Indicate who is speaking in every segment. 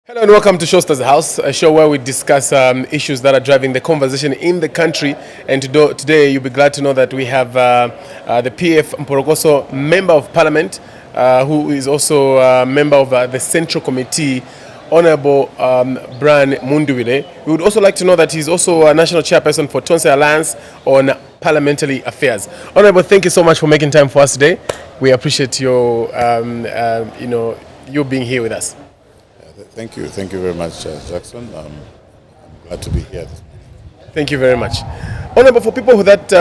Speaker 1: Hello and welcome to Showstars House, a show where we discuss issues that are driving the conversation in the country. And today you'll be glad to know that we have the PF Mporokoso Member of Parliament, who is also a member of the Central Committee, Honorable Brian Mundubile. We would also like to know that he's also a National Chairperson for Tonse Alliance on Parliamentary Affairs. Honorable, thank you so much for making time for us today. We appreciate your, you being here with us.
Speaker 2: Thank you very much, Jackson. I'm glad to be here this morning.
Speaker 1: Thank you very much. Honorable, for people that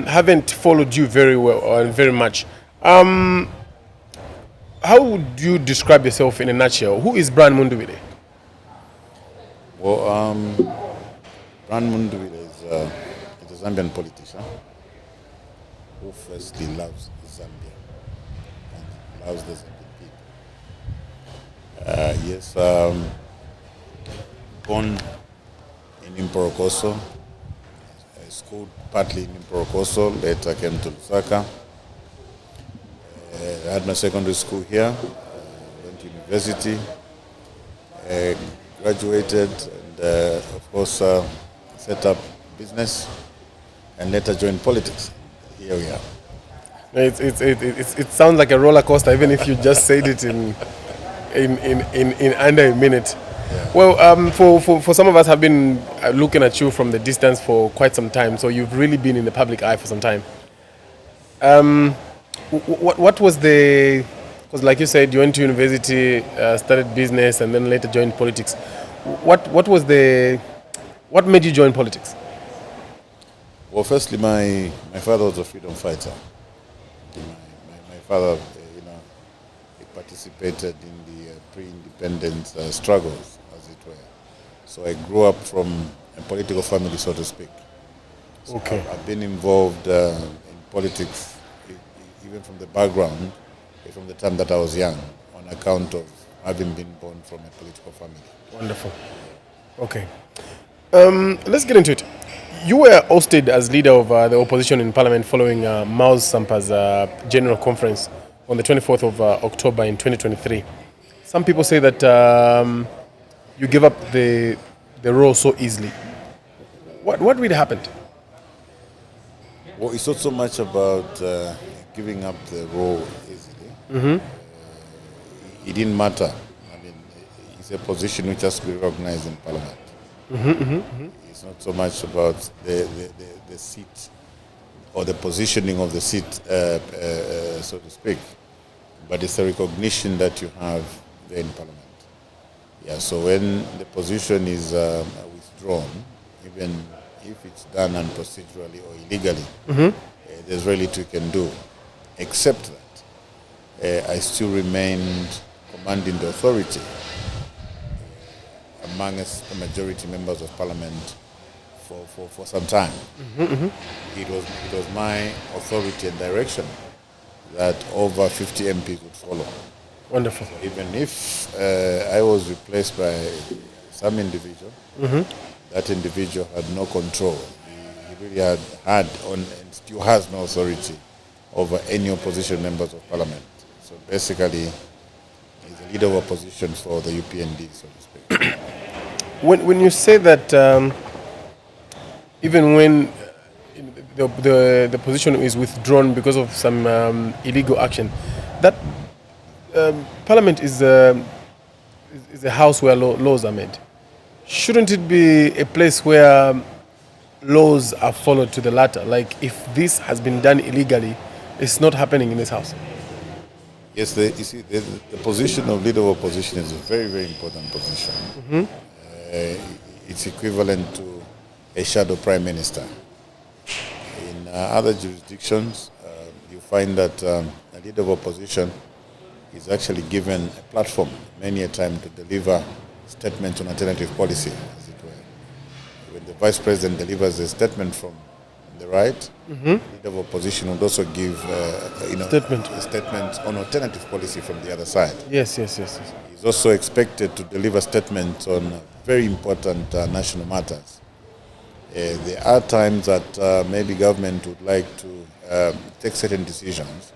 Speaker 1: haven't followed you very well or very much, how would you describe yourself in a nutshell? Who is Brian Mundubile?
Speaker 2: Well, Brian Mundubile is a Zambian politician who firstly loves Zambia and loves the Zambian people. Yes, born in Mporokoso, schooled partly in Mporokoso, later came to Lusaka. I had my secondary school here, went to university, graduated, and of course set up business, and later joined politics. Here we are.
Speaker 1: It sounds like a roller coaster, even if you just said it in under a minute.
Speaker 2: Yeah.
Speaker 1: Well, for some of us have been looking at you from the distance for quite some time, so you've really been in the public eye for some time. What was the, because like you said, you went to university, started business, and then later joined politics. What made you join politics?
Speaker 2: Well, firstly, my father was a freedom fighter. My father, he participated in the pre-independence struggles, as it were. So I grew up from a political family, so to speak. So
Speaker 1: Okay.
Speaker 2: I've been involved in politics, even from the background, from the time that I was young, on account of having been born from a political family.
Speaker 1: Wonderful. Okay. Let's get into it. You were ousted as leader of the opposition in Parliament following Mao's Sampa's General Conference on the 24th of October in 2023. Some people say that you gave up the role so easily. What really happened?
Speaker 2: Well, it's not so much about giving up the role easily. It didn't matter. I mean, it's a position which has to be recognized in Parliament. It's not so much about the seat or the positioning of the seat, so to speak, but it's a recognition that you have there in Parliament. Yeah, so when the position is withdrawn, even if it's done unprocedurally or illegally, there's very little you can do, except that I still remained commanding the authority amongst the majority members of Parliament for some time. It was my authority and direction that over 50 MPs would follow.
Speaker 1: Wonderful.
Speaker 2: So even if I was replaced by some individual, that individual had no control. He really had and still has no authority over any opposition members of Parliament. So basically, he's a leader of opposition for the UPND, so to speak.
Speaker 1: When you say that, even when the position is withdrawn because of some illegal action, that Parliament is a house where laws are made. Shouldn't it be a place where laws are followed to the letter? Like, if this has been done illegally, it's not happening in this house.
Speaker 2: Yes, you see, the position of leader of opposition is a very, very important position. It's equivalent to a shadow prime minister. In other jurisdictions, you find that a leader of opposition is actually given a platform many a time to deliver statements on alternative policy, as it were. When the vice president delivers a statement from the right, the leader of opposition would also give a statement on alternative policy from the other side.
Speaker 1: Yes.
Speaker 2: He's also expected to deliver statements on very important national matters. There are times that maybe government would like to take certain decisions,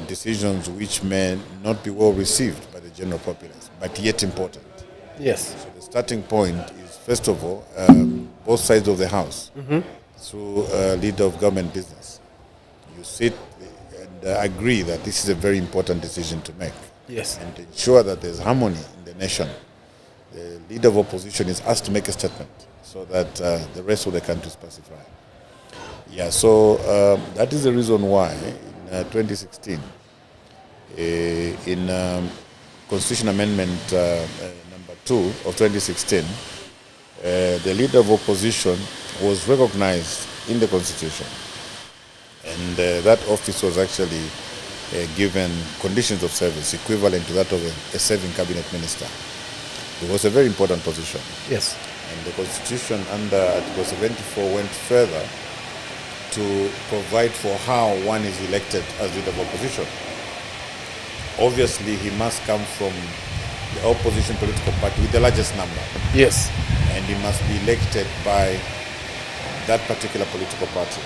Speaker 2: decisions which may not be well received by the general populace, but yet important.
Speaker 1: Yes.
Speaker 2: So the starting point is, first of all, both sides of the House, through leader of government business. You sit and agree that this is a very important decision to make.
Speaker 1: Yes.
Speaker 2: And to ensure that there's harmony in the nation. The leader of opposition is asked to make a statement so that the rest of the country is pacified. Yeah, so that is the reason why in 2016, in Constitution Amendment number 2 of 2016, the leader of opposition was recognized in the Constitution. And that office was actually given conditions of service equivalent to that of a serving cabinet minister. It was a very important position.
Speaker 1: Yes.
Speaker 2: And the Constitution under Article 74 went further to provide for how one is elected as leader of opposition. Obviously, he must come from the opposition political party with the largest number.
Speaker 1: Yes.
Speaker 2: And he must be elected by that particular political party.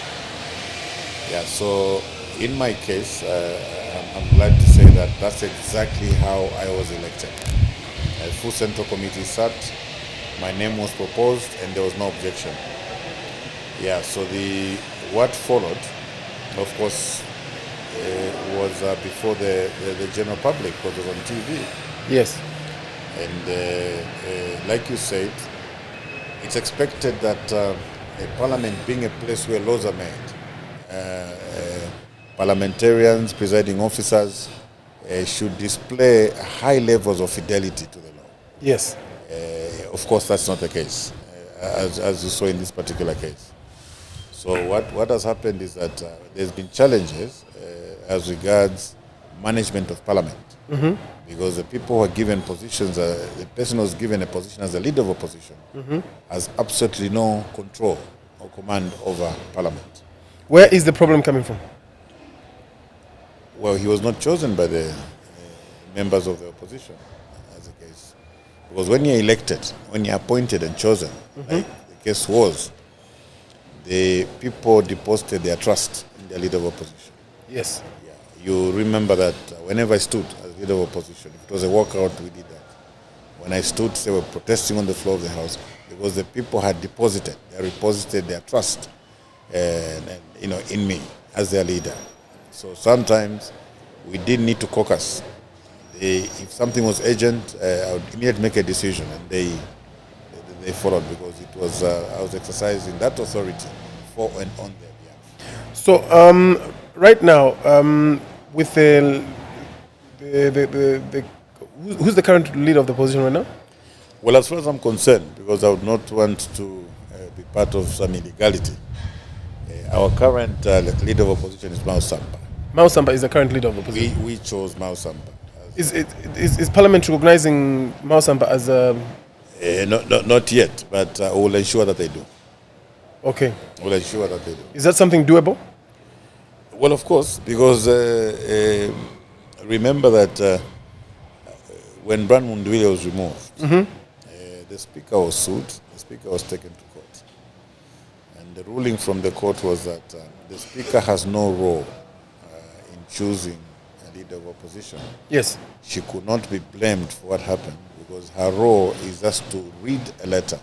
Speaker 2: Yeah, so in my case, I'm glad to say that that's exactly how I was elected. A full central committee sat, my name was proposed, and there was no objection. Yeah, so what followed, of course, was before the general public, because it was on TV.
Speaker 1: Yes.
Speaker 2: And like you said, it's expected that a parliament being a place where laws are made, parliamentarians, presiding officers should display high levels of fidelity to the law.
Speaker 1: Yes.
Speaker 2: Of course, that's not the case, as you saw in this particular case. So what has happened is that there's been challenges as regards management of parliament. Because the people who are given positions, the person who's given a position as a leader of opposition has absolutely no control or command over parliament.
Speaker 1: Where is the problem coming from?
Speaker 2: Well, he was not chosen by the members of the opposition, as a case. Because when you're elected, when you're appointed and chosen, like the case was, the people deposited their trust in the leader of opposition.
Speaker 1: Yes.
Speaker 2: Yeah. You remember that whenever I stood as leader of opposition, if it was a walkout, we did that. When I stood, they were protesting on the floor of the House because the people had deposited their trust in me as their leader. So sometimes we didn't need to caucus. If something was urgent, I would immediately make a decision, and they followed because it was I was exercising that authority for and on their behalf.
Speaker 1: So right now, with who's the current leader of the opposition right now?
Speaker 2: Well, as far as I'm concerned, because I would not want to be part of some illegality, our current leader of opposition is Mao Samba.
Speaker 1: Mao Samba is the current leader of opposition.
Speaker 2: We chose Mao Samba.
Speaker 1: Is Parliament recognizing Mao Samba as a...
Speaker 2: not yet, but we'll ensure that they do.
Speaker 1: Okay.
Speaker 2: We'll ensure that they do.
Speaker 1: Is that something doable?
Speaker 2: Well, of course, because remember that when Mundubile was removed, the speaker was sued, the speaker was taken to court. And the ruling from the court was that the speaker has no role in choosing a leader of opposition.
Speaker 1: Yes.
Speaker 2: She could not be blamed for what happened because her role is just to read a letter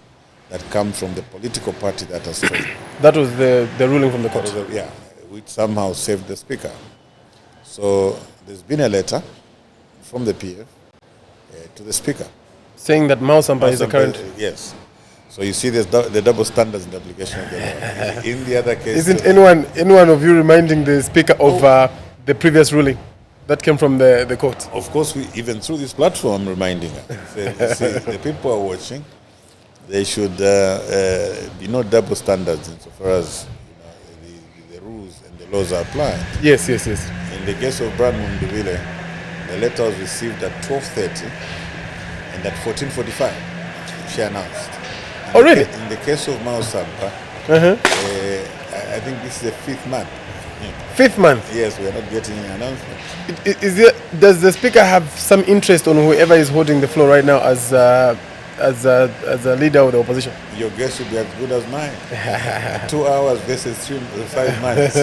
Speaker 2: that comes from the political party that has chosen.
Speaker 1: That was the ruling from the court?
Speaker 2: Yeah, which somehow saved the speaker. So there's been a letter from the PF to the speaker.
Speaker 1: Saying that Mao Samba is the current...
Speaker 2: Yes. So you see there's the double standards in the application of the law. In the other case...
Speaker 1: Isn't anyone of you reminding the speaker of the previous ruling that came from the court?
Speaker 2: Of course, even through this platform, I'm reminding her. See, the people are watching. They should be no double standards insofar as the rules and the laws are applied.
Speaker 1: Yes. In
Speaker 2: the case of Mundubile, the letter was received at 12:30, and at 14:45, she announced.
Speaker 1: Really?
Speaker 2: In the case of Mao Samba, I think this is the 5th month.
Speaker 1: 5th month?
Speaker 2: Yes, we are not getting an announcement.
Speaker 1: Does the speaker have some interest on whoever is holding the floor right now as a leader of the opposition?
Speaker 2: Your guess should be as good as mine. 2 hours versus 5 months.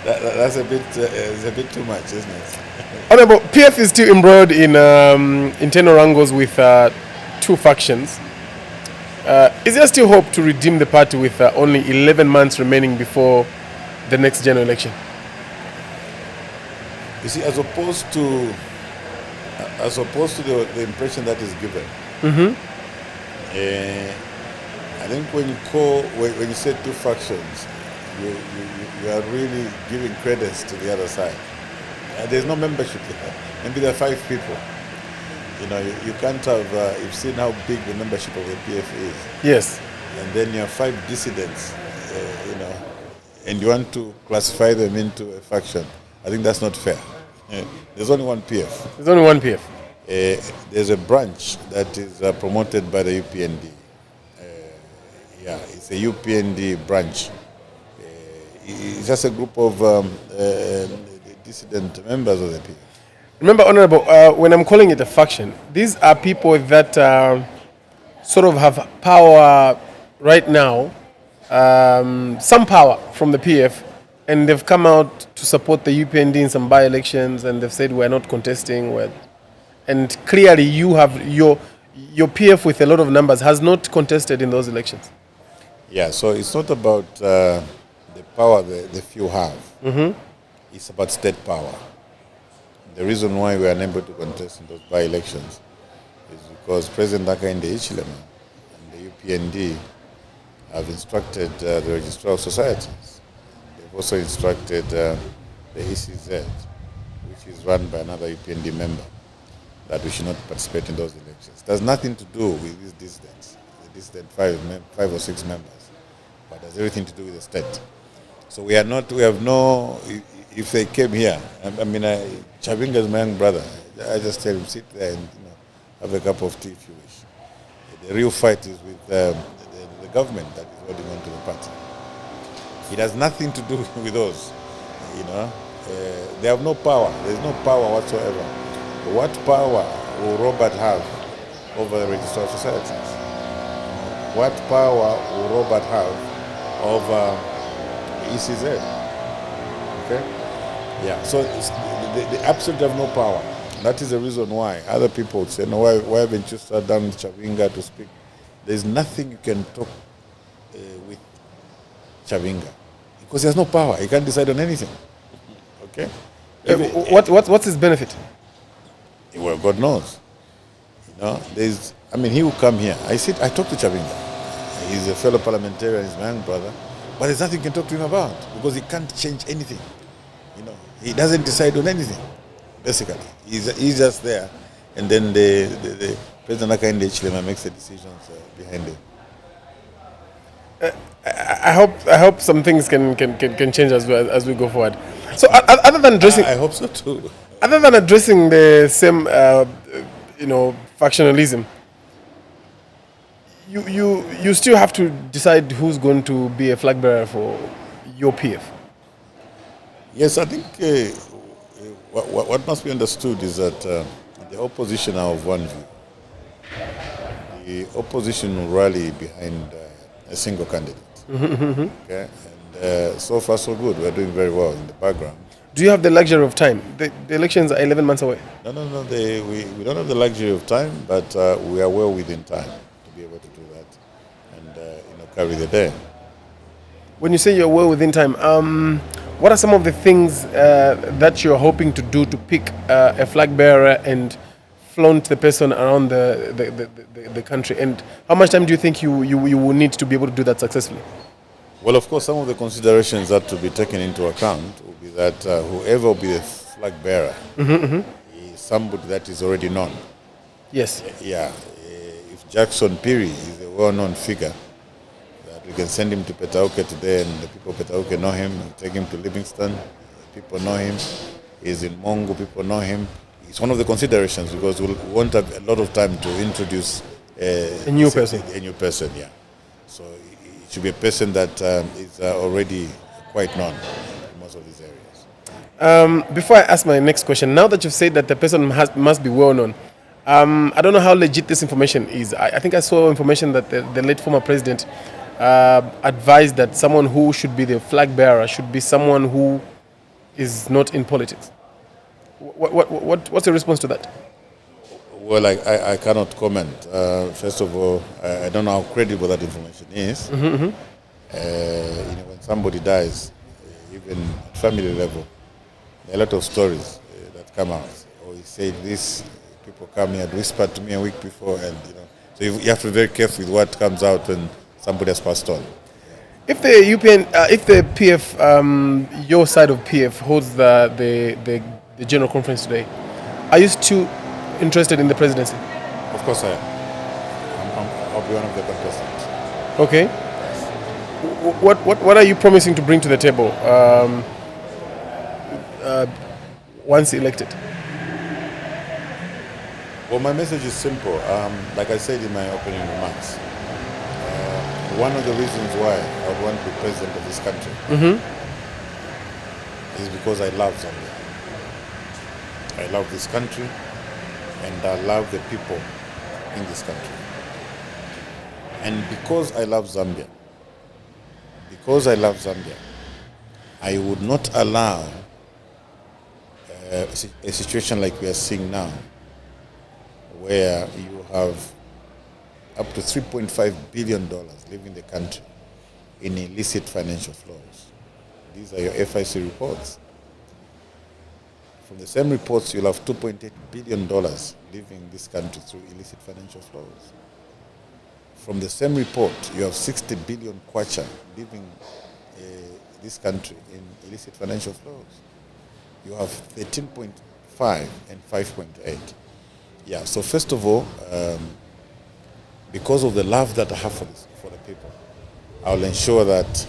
Speaker 2: That's a bit too much, isn't it?
Speaker 1: Honorable, PF is still embroiled in internal wrangles with two factions. Is there still hope to redeem the party with only 11 months remaining before the next general election?
Speaker 2: You see, as opposed to the impression that is given, I think when you say two factions, you are really giving credence to the other side. There's no membership there. Maybe there are 5 people. You can't have. You've seen how big the membership of the PF is.
Speaker 1: Yes.
Speaker 2: And then you have 5 dissidents. And you want to classify them into a faction. I think that's not fair. There's only one PF.
Speaker 1: There's only one PF.
Speaker 2: There's a branch that is promoted by the UPND. It's a UPND branch. It's just a group of dissident members of the PF.
Speaker 1: Remember, Honorable, when I'm calling it a faction, these are people that sort of have power right now, some power from the PF, and they've come out to support the UPND in some by-elections, and they've said we're not contesting. And clearly you have your PF with a lot of numbers has not contested in those elections.
Speaker 2: Yeah, so it's not about the power the few have. It's about state power. The reason why we are unable to contest in those by-elections is because President Hakainde Hichilema and the UPND have instructed the Registrar of Societies. They've also instructed the ECZ, which is run by another UPND member, that we should not participate in those elections. It has nothing to do with these dissidents, the dissident 5 or 6 members, but it has everything to do with the state. So we have no, if they came here, Chavinga is my young brother. I just tell him, sit there and have a cup of tea if you wish. The real fight is with the government that is holding on to the party. It has nothing to do with those. They have no power. There's no power whatsoever. What power will Robert have over the Registrar of Societies? What power will Robert have over ECZ? Okay? Yeah, so they absolutely have no power. That is the reason why other people would say, no, why haven't you sat down with Chavinga to speak? There's nothing you can talk with Chavinga because he has no power. He can't decide on anything. Okay?
Speaker 1: What's his benefit?
Speaker 2: Well, God knows. He will come here. I talk to Chavinga. He's a fellow parliamentarian, he's my young brother. But there's nothing you can talk to him about because he can't change anything. He doesn't decide on anything, basically. He's just there. And then the President Hakainde Hichilema makes the decisions behind it.
Speaker 1: I hope some things can change as we go forward. So other than addressing,
Speaker 2: I hope so too.
Speaker 1: Other than addressing the same, factionalism, you still have to decide who's going to be a flag bearer for your PF.
Speaker 2: Yes, I think what must be understood is that the opposition are of one view. The opposition will rally behind a single candidate. Okay, and so far so good. We're doing very well in the background.
Speaker 1: Do you have the luxury of time? The elections are 11 months away.
Speaker 2: No. We don't have the luxury of time, but we are well within time to be able to do that and carry the day.
Speaker 1: When you say you're well within time, what are some of the things that you're hoping to do to pick a flag bearer and flaunt the person around the country? And how much time do you think you will need to be able to do that successfully?
Speaker 2: Well, of course, some of the considerations that to be taken into account will be that whoever will be the flag bearer is somebody that is already known.
Speaker 1: Yes.
Speaker 2: Yeah. If Jackson Piri is a well-known figure, that we can send him to Petauke today and the people of Petauke know him, and take him to Livingston, people know him. He's in Mongo, people know him. It's one of the considerations because we won't have a lot of time to introduce
Speaker 1: a new person.
Speaker 2: A new person, yeah. So it should be a person that is already quite known in most of these areas.
Speaker 1: Before I ask my next question, now that you've said that the person must be well known, I don't know how legit this information is. I think I saw information that the late former president advised that someone who should be the flag bearer should be someone who is not in politics. What's your response to that?
Speaker 2: Well, I cannot comment. First of all, I don't know how credible that information is. When somebody dies, even at family level, there are a lot of stories that come out. Or he said this, people come here and whisper to me a week before, and so you have to be very careful with what comes out when somebody has passed on.
Speaker 1: If the if the PF, your side of PF holds the general conference today, are you still interested in the presidency?
Speaker 2: Of course I am. I'll be one of the contestants.
Speaker 1: Okay. What are you promising to bring to the table once elected?
Speaker 2: Well, my message is simple. Like I said in my opening remarks, one of the reasons why I would want to be president of this country is because I love Zambia. I love this country, and I love the people in this country. And because I love Zambia, I would not allow a situation like we are seeing now, where you have up to $3.5 billion leaving the country in illicit financial flows. These are your FIC reports. From the same reports, you'll have $2.8 billion leaving this country through illicit financial flows. From the same report, you have 60 billion kwacha leaving this country in illicit financial flows. You have 13.5 and 5.8. Yeah, so first of all, because of the love that I have for the people, I'll ensure that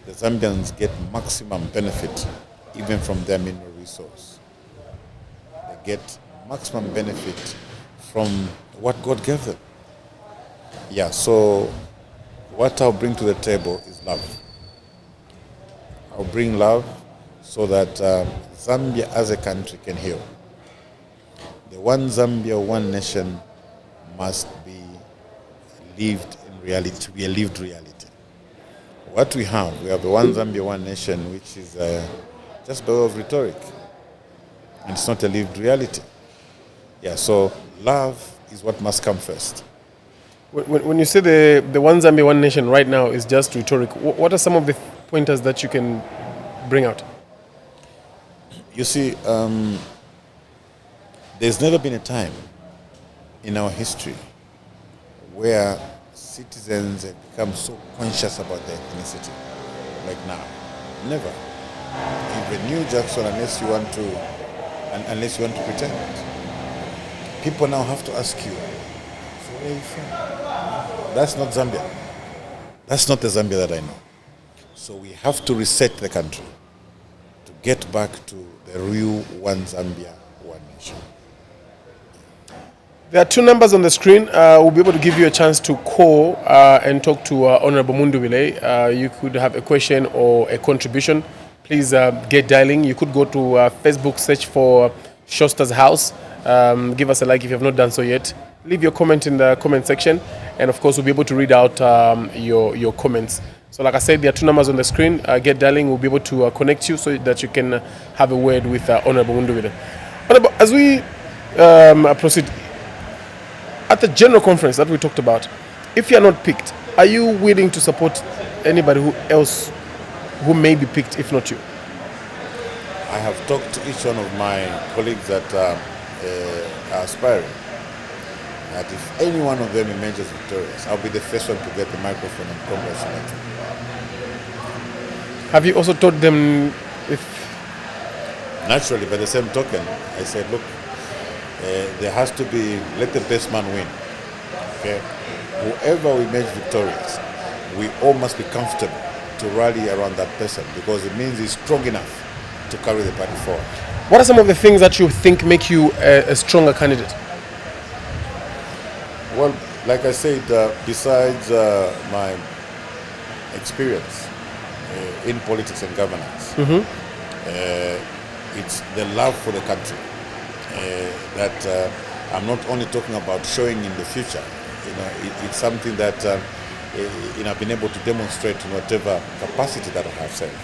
Speaker 2: the Zambians get maximum benefit even from their mineral resource. They get maximum benefit from what God gave them. Yeah, so what I'll bring to the table is love. I'll bring love so that Zambia as a country can heal. The one Zambia, one nation must be lived in reality, to be a lived reality. What we have the one Zambia, one nation, which is just by way of rhetoric. And it's not a lived reality. Yeah, so love is what must come first.
Speaker 1: When you say the one Zambia, one nation right now is just rhetoric, what are some of the pointers that you can bring out?
Speaker 2: You see, there's never been a time in our history where citizens have become so conscious about their ethnicity like now. Never. Even you, Jackson, unless you want to pretend. People now have to ask you, so where are you from? That's not Zambia. That's not the Zambia that I know. So we have to reset the country to get back to the real one Zambia, one nation.
Speaker 1: There are two numbers on the screen. We'll be able to give you a chance to call and talk to Honorable Mundubile. You could have a question or a contribution. Please get dialing. You could go to Facebook, search for Showstars House. Give us a like if you have not done so yet. Leave your comment in the comment section, and of course we'll be able to read out your comments. So like I said, there are two numbers on the screen. Get dialing. We'll be able to connect you so that you can have a word with Honorable Mundubile. Honorable, as we proceed, at the general conference that we talked about, if you are not picked, are you willing to support anybody else who may be picked, if not you?
Speaker 2: I have talked to each one of my colleagues that are aspiring, that if any one of them emerges victorious, I'll be the first one to get the microphone and congratulate them.
Speaker 1: Have you also told them if...
Speaker 2: Naturally, by the same token, I said, look, there has to be, let the best man win. Okay? Whoever we emerge victorious, we all must be comfortable to rally around that person, because it means he's strong enough to carry the party forward.
Speaker 1: What are some of the things that you think make you a stronger candidate?
Speaker 2: Well, like I said, besides my experience in politics and governance, it's the love for the country that I'm not only talking about showing in the future. It's something that I've been able to demonstrate in whatever capacity that I have served.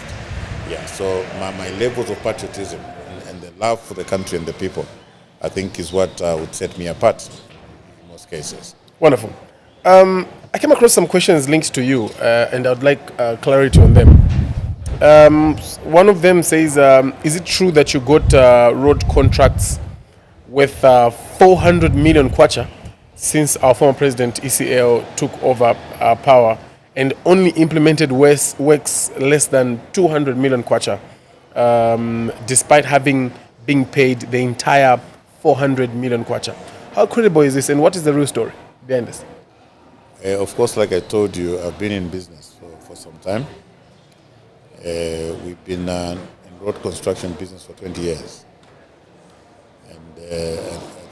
Speaker 2: Yeah, so my levels of patriotism and the love for the country and the people I think is what would set me apart in most cases.
Speaker 1: Wonderful. I came across some questions linked to you, and I would like clarity on them. One of them says, is it true that you got road contracts with 400 million kwacha since our former president ECL took over power and only implemented works less than 200 million kwacha, despite having been paid the entire 400 million kwacha? How credible is this, and what is the real story behind this?
Speaker 2: Of course, like I told you, I've been in business for some time. We've been in road construction business for 20 years. And I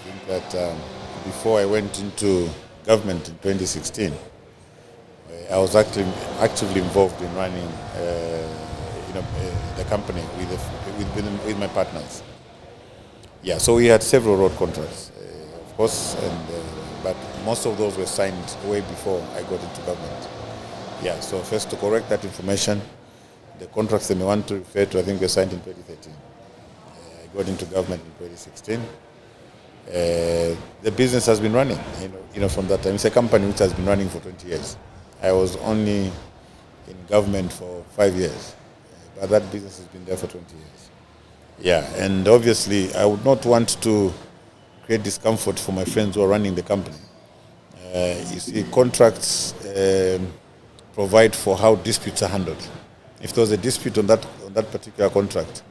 Speaker 2: think that before I went into government in 2016, I was actively involved in running the company with my partners. Yeah, so we had several road contracts, of course, but most of those were signed way before I got into government. Yeah, so first to correct that information, the contracts they may want to refer to, I think were signed in 2013. I got into government in 2016. The business has been running, from that time. It's a company which has been running for 20 years. I was only in government for 5 years, but that business has been there for 20 years. Yeah, and obviously I would not want to create discomfort for my friends who are running the company. You see, contracts provide for how disputes are handled. If there was a dispute on that particular contract,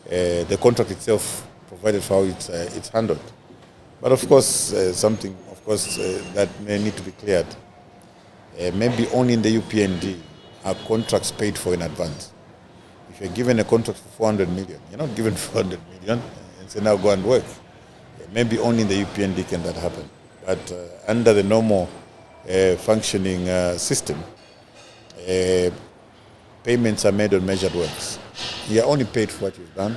Speaker 2: the contract itself provided for how it's handled. But of course, something that may need to be cleared. Maybe only in the UPND are contracts paid for in advance. If you're given a contract for 400 million, you're not given 400 million and say now go and work. Maybe only in the UPND can that happen. But under the normal functioning system, payments are made on measured works. You're only paid for what you've done.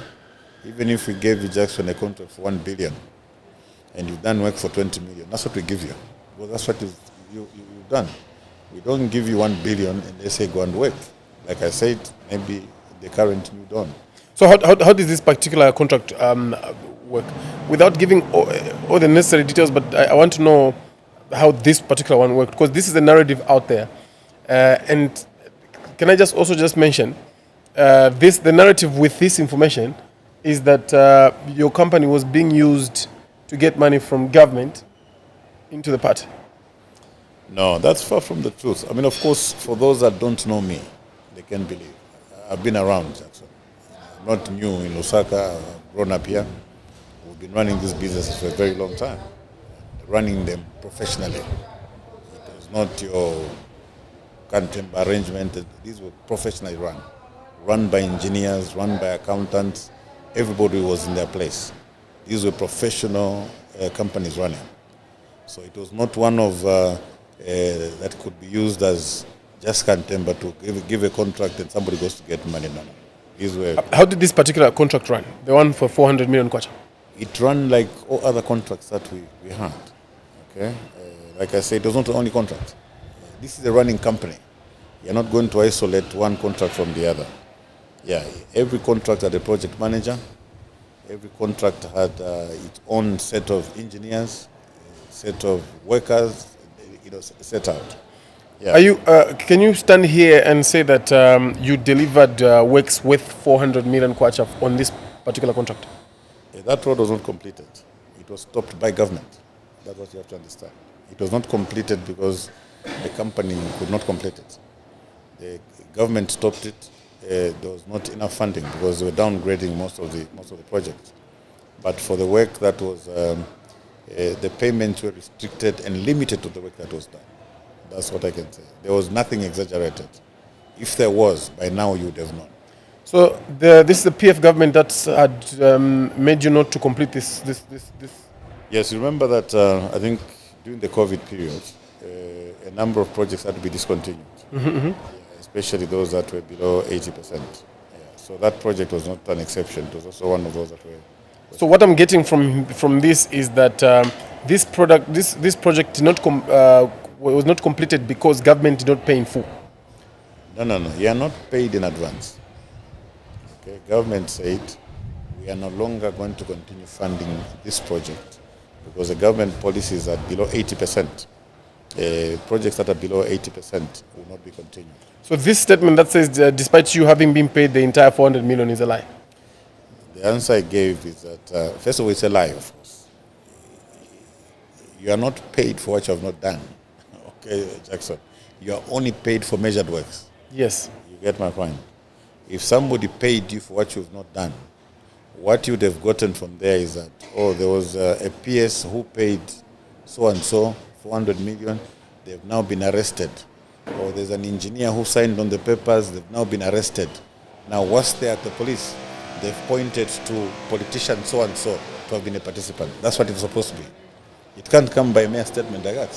Speaker 2: Even if we gave you Jackson a contract for 1 billion and you've done work for 20 million, that's what we give you. Well, that's what you've done. We don't give you 1 billion and they say go and work. Like I said, maybe the current moved on.
Speaker 1: So how does this particular contract work? Without giving all the necessary details, but I want to know how this particular one worked, because this is a narrative out there. And can I just mention, the narrative with this information is that your company was being used to get money from government into the party.
Speaker 2: No, that's far from the truth. I mean, of course, for those that don't know me, they can believe. I've been around Jackson. I'm not new in Lusaka. I've grown up here. We've been running these businesses for a very long time, running them professionally. It was not your contempt arrangement. These were professionally run by engineers, run by accountants. Everybody was in their place. These were professional companies running. So it was not one of that could be used as just contempt to give a contract and somebody goes to get money. No. These were.
Speaker 1: How did this particular contract run? The one for 400 million kwacha?
Speaker 2: It ran like all other contracts that we had. Okay, like I said, it was not the only contract. This is a running company. You're not going to isolate one contract from the other. Yeah, every contract had a project manager. Every contract had its own set of engineers, set of workers, set out. Yeah.
Speaker 1: Are you? Can you stand here and say that you delivered works with 400 million kwacha on this particular contract?
Speaker 2: That road was not completed. It was stopped by government. That's what you have to understand. It was not completed because the company could not complete it. The government stopped it. There was not enough funding because they were downgrading most of the projects. But for the work that was, the payments were restricted and limited to the work that was done. That's what I can say. There was nothing exaggerated. If there was, by now you would have known.
Speaker 1: So this is the PF government that had made you not to complete this.
Speaker 2: Yes, you remember that I think during the COVID period, a number of projects had to be discontinued, especially those that were below 80%. Yeah. So that project was not an exception. It was also one of those that were.
Speaker 1: So what I'm getting from this is that this project did not was not completed because government did not pay in full.
Speaker 2: No. You are not paid in advance. Okay, government said we are no longer going to continue funding this project because the government policies are below 80%. Projects that are below 80% will not be continued.
Speaker 1: So this statement that says, despite you having been paid the entire 400 million is a lie?
Speaker 2: The answer I gave is that, first of all, it's a lie, of course. You are not paid for what you have not done. Okay, Jackson. You are only paid for measured works.
Speaker 1: Yes.
Speaker 2: You get my point? If somebody paid you for what you've not done, what you'd have gotten from there is that, oh, there was a PS who paid so-and-so 400 million, they've now been arrested. Or there's an engineer who signed on the papers, they've now been arrested. Now, what's there at the police? They've pointed to politician so-and-so to have been a participant. That's what it's supposed to be. It can't come by a mere statement like that.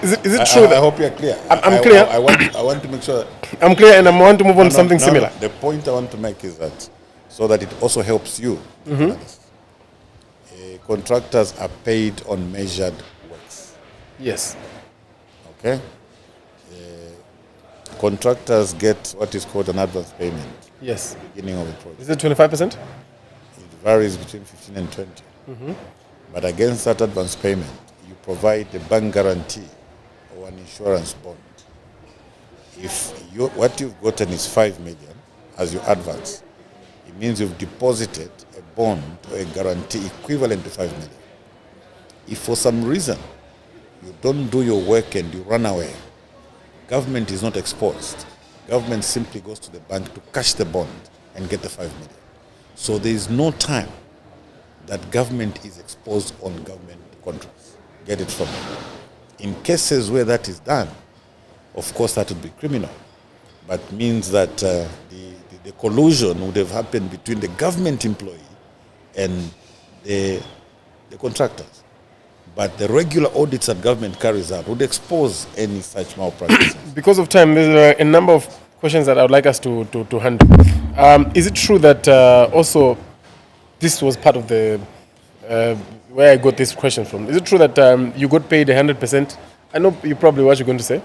Speaker 1: Is it true?
Speaker 2: I hope you're clear.
Speaker 1: I'm clear.
Speaker 2: I want to make sure that
Speaker 1: I'm clear, and I want to move on to something similar.
Speaker 2: The point I want to make is that so that it also helps you. Contractors are paid on measured works.
Speaker 1: Yes.
Speaker 2: Okay? Contractors get what is called an advance payment.
Speaker 1: Yes.
Speaker 2: At the beginning of the project.
Speaker 1: Is it 25%?
Speaker 2: It varies between 15 and 20. But against that advance payment, you provide a bank guarantee or an insurance bond. If what you've gotten is 5 million as your advance, it means you've deposited a bond or a guarantee equivalent to 5 million. If for some reason you don't do your work and you run away, government is not exposed. Government simply goes to the bank to cash the bond and get the 5 million. So there is no time that government is exposed on government contracts. Get it from me. In cases where that is done, of course that would be criminal, but means that the collusion would have happened between the government employee and the contractors. But the regular audits that government carries out would expose any such malpractices.
Speaker 1: Because of time, there's a number of questions that I would like us to handle. Is it true that also this was part of the where I got this question from? Is it true that you got paid 100%? I know you probably what you're going to say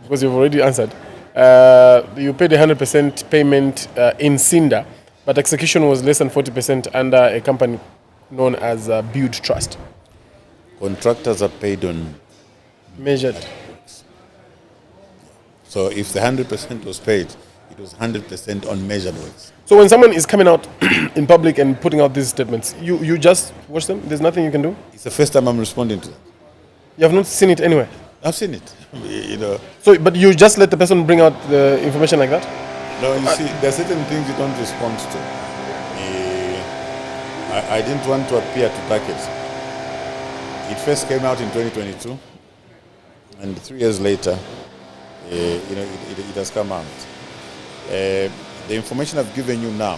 Speaker 1: because you've already answered. You paid 100% payment in Cinder, but execution was less than 40% under a company known as Build Trust.
Speaker 2: Contractors are paid on
Speaker 1: measured.
Speaker 2: So if the 100% was paid, it was 100% on measured works.
Speaker 1: So when someone is coming out in public and putting out these statements, you just watch them? There's nothing you can do?
Speaker 2: It's the first time I'm responding to that.
Speaker 1: You have not seen it anywhere?
Speaker 2: I've seen it. You know.
Speaker 1: So, but you just let the person bring out the information like that?
Speaker 2: No, you see, there are certain things you don't respond to. I didn't want to appear to package. It first came out in 2022, and 3 years later, it has come out. The information I've given you now,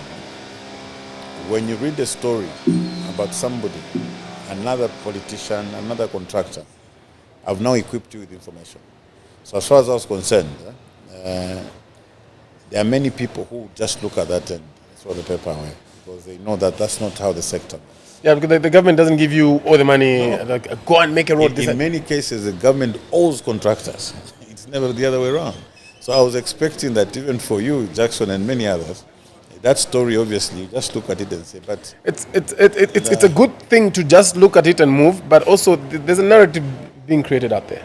Speaker 2: when you read the story about somebody, another politician, another contractor, I've now equipped you with information. So as far as I was concerned, there are many people who just look at that and throw the paper away because they know that that's not how the sector works.
Speaker 1: Yeah, because the government doesn't give you all the money,
Speaker 2: No.
Speaker 1: like, go and make a road.
Speaker 2: In many cases, the government owes contractors. It's never the other way around. So I was expecting that even for you, Jackson, and many others, that story, obviously, you just look at it and say, but...
Speaker 1: It's a good thing to just look at it and move, but also there's a narrative being created out there.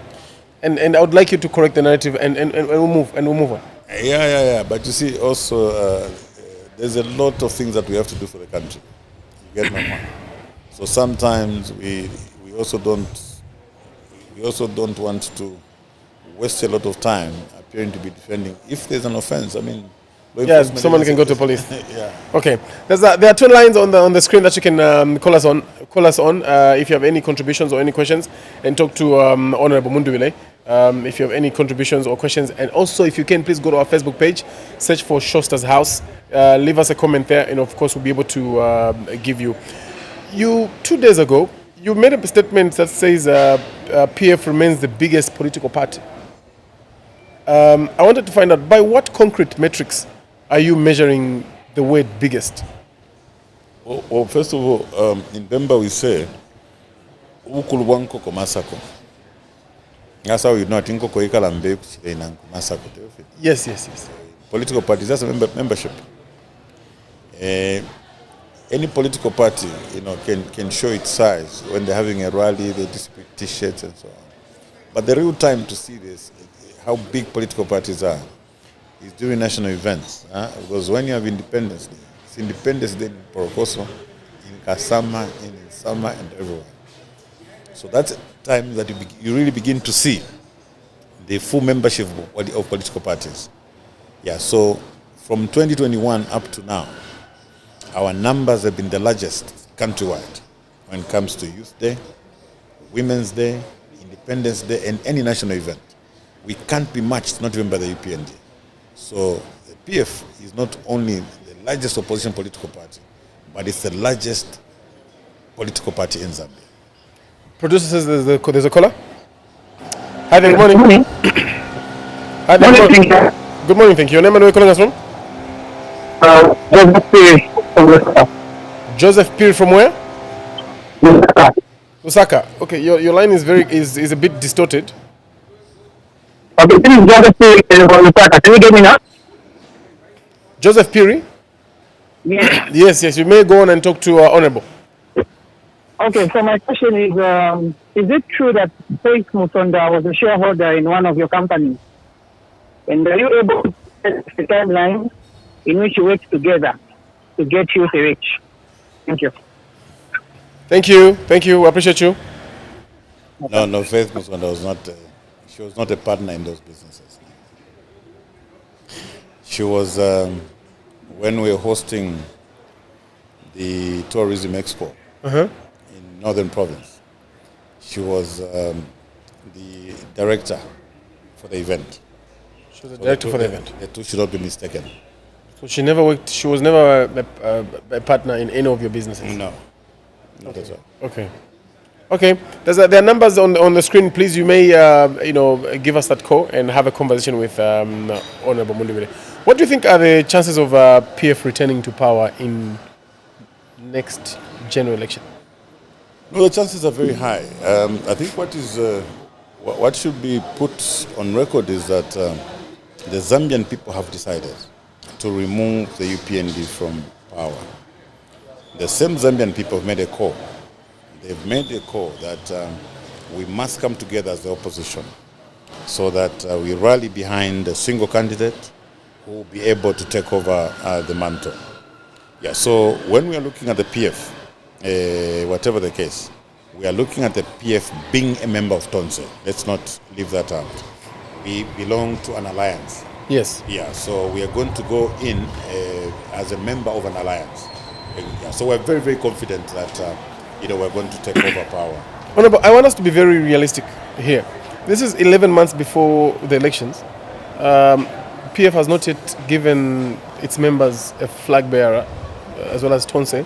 Speaker 1: And I would like you to correct the narrative and we'll move on.
Speaker 2: Yeah. But you see, also, there's a lot of things that we have to do for the country. You get my point? So sometimes we also don't want to waste a lot of time appearing to be defending. If there's an offense, I mean,
Speaker 1: yeah, someone can go to police.
Speaker 2: Yeah.
Speaker 1: Okay. There are 2 lines on the screen that you can call us on. If you have any contributions or any questions, and talk to Honorable Mundubile. If you have any contributions or questions, and also if you can, please go to our Facebook page, search for Showstars House, leave us a comment there, and of course we'll be able to give you. 2 days ago, you made a statement that says PF remains the biggest political party. I wanted to find out, by what concrete metrics are you measuring the word biggest?
Speaker 2: Well, first of all, in Bemba we say, Ukuluwanko komasako. That's how you know, Tinkoko ikalambe kuchile masako.
Speaker 1: Yes.
Speaker 2: Political parties, that's a membership. any political party, can show its size when they're having a rally, they distribute T-shirts and so on. But the real time to see this, how big political parties are, is during national events. Because when you have Independence Day, it's Independence Day in Porokoso, in Kasama, in Sama, and everywhere. So that's a time that you really begin to see the full membership of political parties. Yeah, so from 2021 up to now, our numbers have been the largest countrywide when it comes to Youth Day, Women's Day, Independence Day, and any national event. We can't be matched, not even by the UPND. So the PF is not only the largest opposition political party, but it's the largest political party in Zambia.
Speaker 1: Producer says there's a caller. Hi there, good morning. Hi there, good morning. Good morning, thank you. Your name and where you're calling us from?
Speaker 3: Joseph Piri from Lusaka.
Speaker 1: Joseph Piri from where? Lusaka. Okay, your line is a bit distorted.
Speaker 3: Okay, this is Joseph Piri from Lusaka. Can you get me now?
Speaker 1: Joseph Piri?
Speaker 3: Yes.
Speaker 1: Yes, you may go on and talk to Honorable.
Speaker 3: Okay, so my question is it true that Faith Musonda was a shareholder in one of your companies? And are you able to set the timeline in which you work together to get you to reach? Thank you.
Speaker 1: Thank you. We appreciate you.
Speaker 2: No, Faith Musonda was not. She was not a partner in those businesses. She was when we were hosting the tourism expo in Northern Province. She was the director for the event.
Speaker 1: She was the director for the event.
Speaker 2: The two should not be mistaken.
Speaker 1: So she never worked. She was never a partner in any of your businesses.
Speaker 2: No, not at all.
Speaker 1: Okay. There are numbers on the screen. Please, you may give us that call and have a conversation with Honorable Mundubile. What do you think are the chances of PF returning to power in next general election?
Speaker 2: No, the chances are very high. I think what should be put on record is that the Zambian people have decided to remove the UPND from power. The same Zambian people have made a call. They've made a call that we must come together as the opposition so that we rally behind a single candidate who will be able to take over the mantle. Yeah, so when we are looking at the PF, whatever the case, we are looking at the PF being a member of Tonse. Let's not leave that out. We belong to an alliance.
Speaker 1: Yes.
Speaker 2: Yeah, so we are going to go in as a member of an alliance. Yeah, so we're very, very confident that we're going to take over power.
Speaker 1: Honorable, I want us to be very realistic here. This is 11 months before the elections. PF has not yet given its members a flag bearer, as well as Tonse.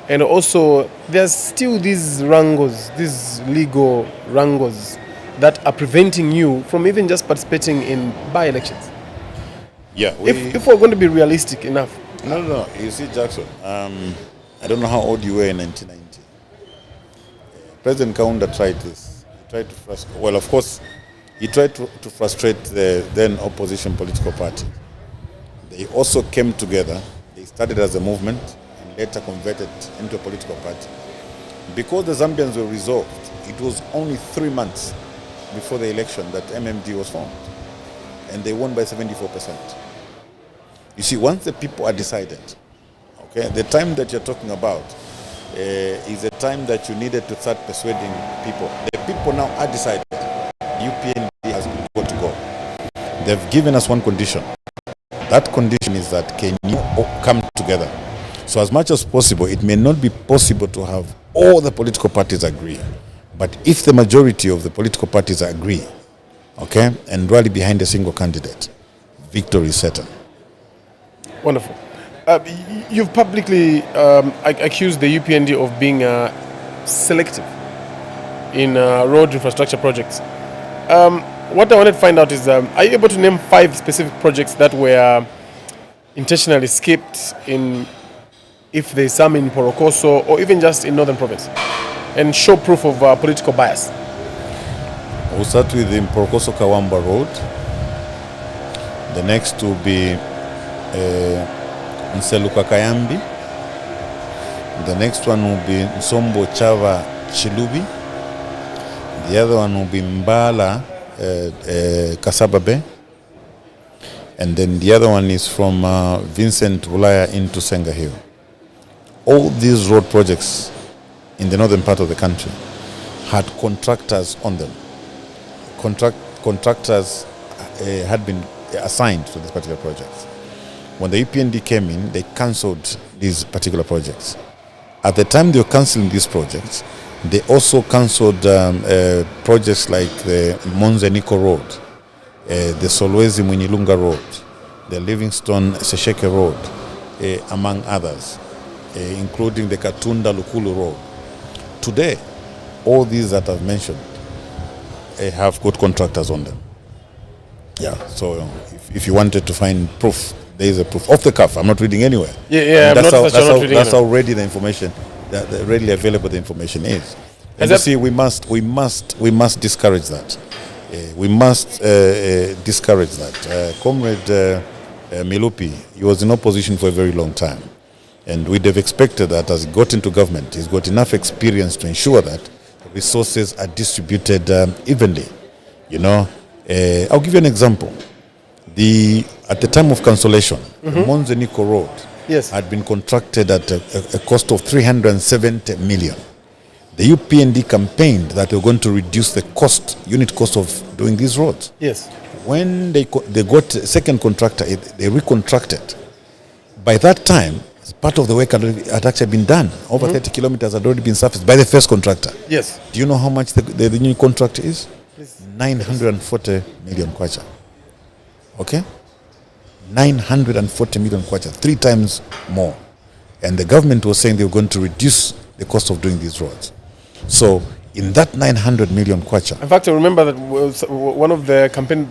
Speaker 1: And also, there's still these wrangles, these legal wrangles that are preventing you from even just participating in by-elections.
Speaker 2: Yeah.
Speaker 1: If we're going to be realistic enough.
Speaker 2: No. You see, Jackson, I don't know how old you were in 1990. President Kaunda tried this. He tried to frustrate. Well, of course, he tried to frustrate the then opposition political party. They also came together. They started as a movement and later converted into a political party. Because the Zambians were resolved, it was only 3 months before the election that MMD was formed. And they won by 74%. You see, once the people are decided, okay, the time that you're talking about is the time that you needed to start persuading people. The people now are decided. UPND has got to go. They've given us one condition. That condition is that can you all come together? So as much as possible, it may not be possible to have all the political parties agree. But if the majority of the political parties agree, okay, and rally behind a single candidate, victory is certain.
Speaker 1: Wonderful. You've publicly accused the UPND of being selective in road infrastructure projects. What I wanted to find out is, are you able to name 5 specific projects that were intentionally skipped if there's some in Porokoso or even just in Northern Province, and show proof of political bias?
Speaker 2: We'll start with the Porokoso Kawamba Road. The next will be Nseluka Kayambi. The next one will be Nsombo Chava Chilubi. The other one will be Mbala Kasababe. And then the other one is from Vincent Bulaya into Senga Hill. All these road projects in the northern part of the country had contractors on them. Contractors had been assigned to these particular projects. When the UPND came in, they cancelled these particular projects. At the time they were cancelling these projects, they also cancelled projects like the Monzeniko Road, the Solwezi Munyilunga Road, the Livingstone Sesheke Road, among others, including the Katunda Lukulu Road. Today, all these that I've mentioned have got contractors on them. Yeah, so if you wanted to find proof, there is a proof. Off the cuff, I'm not reading anywhere.
Speaker 1: Yeah,
Speaker 2: that's how ready the information, readily available the information is. And you see, we must discourage that. We must discourage that. Comrade Milupi, he was in opposition for a very long time. And we'd have expected that as he got into government, he's got enough experience to ensure that resources are distributed evenly. You know, I'll give you an example. At the time of cancellation, the Monzeniko Road had been contracted at a cost of 370 million. The UPND campaigned that they were going to reduce the unit cost of doing these roads.
Speaker 1: Yes.
Speaker 2: When they got a second contractor, they recontracted. By that time, part of the work had actually been done. Over 30 kilometers had already been surfaced by the first contractor.
Speaker 1: Yes.
Speaker 2: Do you know how much the new contract is? 940 million kwacha. Okay? 940 million kwacha, 3 times more. And the government was saying they were going to reduce the cost of doing these roads. So, in that 900 million kwacha.
Speaker 1: In fact, I remember that one of the campaign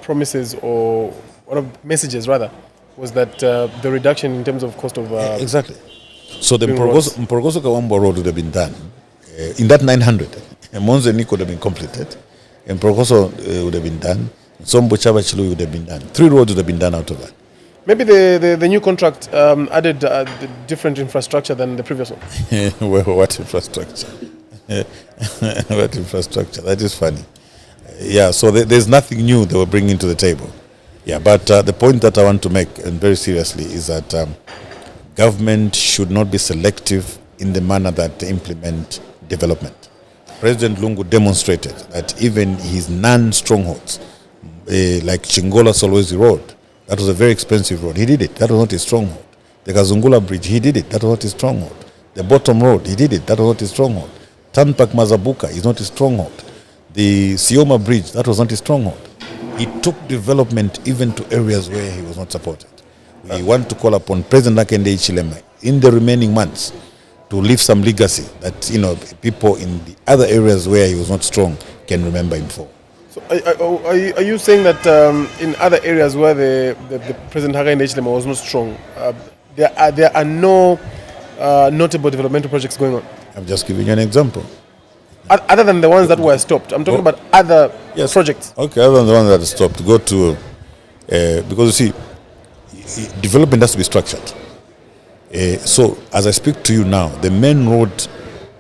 Speaker 1: promises, or one of messages rather, was that the reduction in terms of cost of...
Speaker 2: exactly. So the Mporogoso Kawambo Road would have been done. In that 900, Monzeniko would have been completed. Mporogoso would have been done. Sombo Chava Chilu would have been done. 3 roads would have been done out of that.
Speaker 1: Maybe the new contract added different infrastructure than the previous one.
Speaker 2: Well, what infrastructure? What infrastructure? That is funny. Yeah, so there's nothing new they were bringing to the table. Yeah, but the point that I want to make, and very seriously, is that government should not be selective in the manner that they implement development. President Lungu demonstrated that even his non-strongholds, like Chingola Solwezi Road, that was a very expensive road. He did it. That was not his stronghold. The Kazungula Bridge, he did it. That was not his stronghold. The Bottom Road, he did it. That was not his stronghold. Tanpak Mazabuka is not his stronghold. The Sioma Bridge, that was not his stronghold. He took development even to areas where he was not supported. We want to call upon President Lakende Ichilema in the remaining months to leave some legacy that, you know, people in the other areas where he was not strong can remember him for.
Speaker 1: So are you saying that in other areas where the President Hakainde Hichilema was not strong, there are no notable developmental projects going on?
Speaker 2: I'm just giving you an example.
Speaker 1: Other than the ones that were stopped, I'm talking about other projects.
Speaker 2: Okay, other than the ones that are stopped, go to because you see, development has to be structured. So as I speak to you now, the main road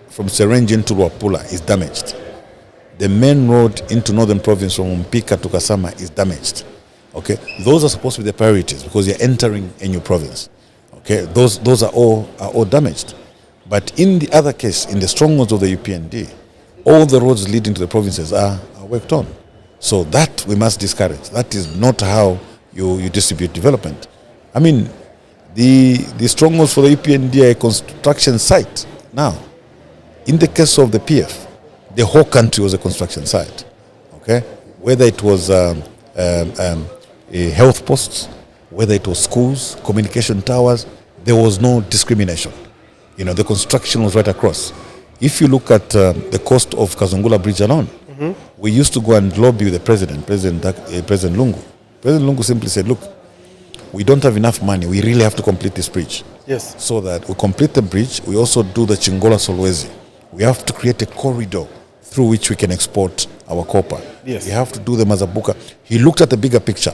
Speaker 2: from Serenjen to Luapula is damaged. The main road into Northern Province from Mpika to Kasama is damaged. Okay, those are supposed to be the priorities because you're entering a new province. Okay, those are all damaged. But in the other case, in the strongholds of the UPND, all the roads leading to the provinces are worked on. So that we must discourage. That is not how you distribute development. I mean, the strongholds for the UPND are a construction site. Now, in the case of the PF, the whole country was a construction site. Okay, whether it was health posts, whether it was schools, communication towers, there was no discrimination. You know, the construction was right across. If you look at the cost of Kazungula Bridge alone, we used to go and lobby with the President Lungu. President Lungu simply said, look, we don't have enough money. We really have to complete this bridge.
Speaker 1: Yes.
Speaker 2: So that we complete the bridge, we also do the Chingola Solwezi. We have to create a corridor through which we can export our copper.
Speaker 1: Yes.
Speaker 2: We have to do the Mazabuka. He looked at the bigger picture.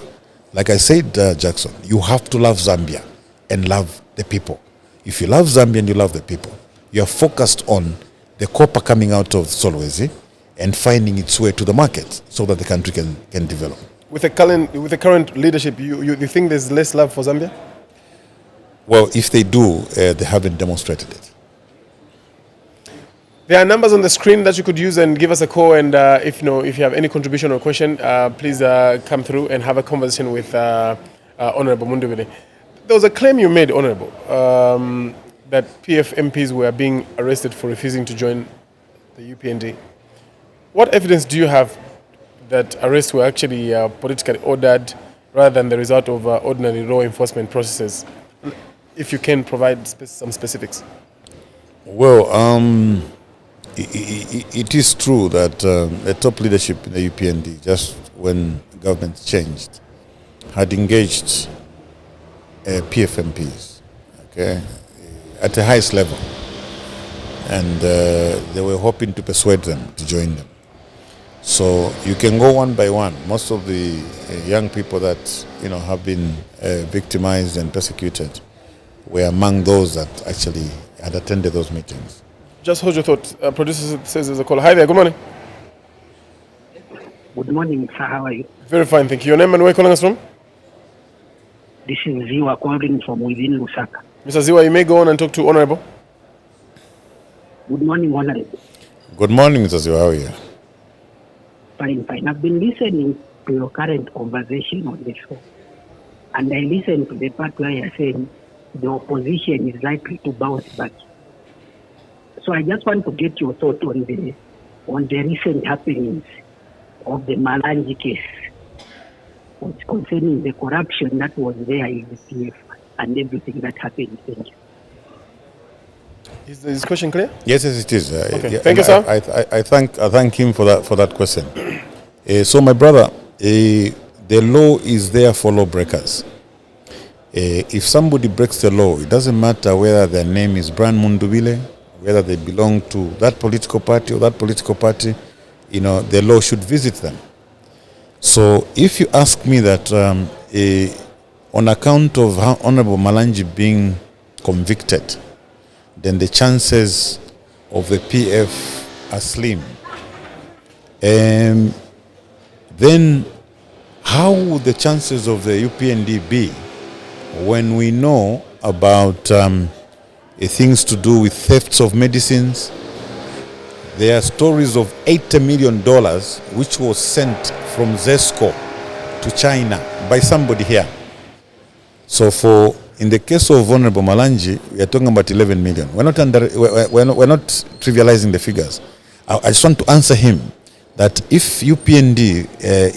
Speaker 2: Like I said, Jackson, you have to love Zambia and love the people. If you love Zambia and you love the people, you are focused on the copper coming out of Solwezi and finding its way to the market so that the country can develop.
Speaker 1: With the current leadership, you think there's less love for Zambia?
Speaker 2: Well, if they do, they haven't demonstrated it.
Speaker 1: There are numbers on the screen that you could use and give us a call. And if you have any contribution or question, please come through and have a conversation with Honorable Mundubile. There was a claim you made, Honorable, that PF MPs were being arrested for refusing to join the UPND. What evidence do you have that arrests were actually politically ordered rather than the result of ordinary law enforcement processes? If you can provide some specifics.
Speaker 2: Well, it is true that the top leadership in the UPND, just when government changed, had engaged PF MPs, okay, at the highest level, and they were hoping to persuade them to join them. So you can go one by one. Most of the young people that have been victimized and persecuted were among those that actually had attended those meetings.
Speaker 1: Just hold your thought. Producer says there's a call. Hi there. Good morning.
Speaker 4: Good morning, sir. How are you?
Speaker 1: Very fine, thank you. Your name and where you calling us from?
Speaker 4: This is Ziwa calling from within Lusaka.
Speaker 1: Mr. Ziwa, you may go on and talk to Honorable.
Speaker 4: Good morning, Honorable.
Speaker 2: Good morning, Mr. Ziwa. How are you?
Speaker 4: Fine. I've been listening to your current conversation on the show. And I listened to the part where you're saying the opposition is likely to bounce back. So I just want to get your thought on the recent happenings of the Malanji case, concerning the corruption that was there in the PF and everything that happened. Thank you.
Speaker 1: Is this question clear?
Speaker 2: Yes, it is.
Speaker 1: Okay. Thank you, sir.
Speaker 2: I thank him for that question. So, my brother, the law is there for lawbreakers. If somebody breaks the law, it doesn't matter whether their name is Brian Mundubile, whether they belong to that political party or that political party, the law should visit them. So if you ask me that on account of Honorable Malanji being convicted, then the chances of the PF are slim. Then how would the chances of the UPND be when we know about things to do with thefts of medicines? There are stories of $80 million which was sent from Zesco to China by somebody here. So in the case of Honorable Malanji, we are talking about 11 million. We're not trivializing the figures. I just want to answer him that if UPND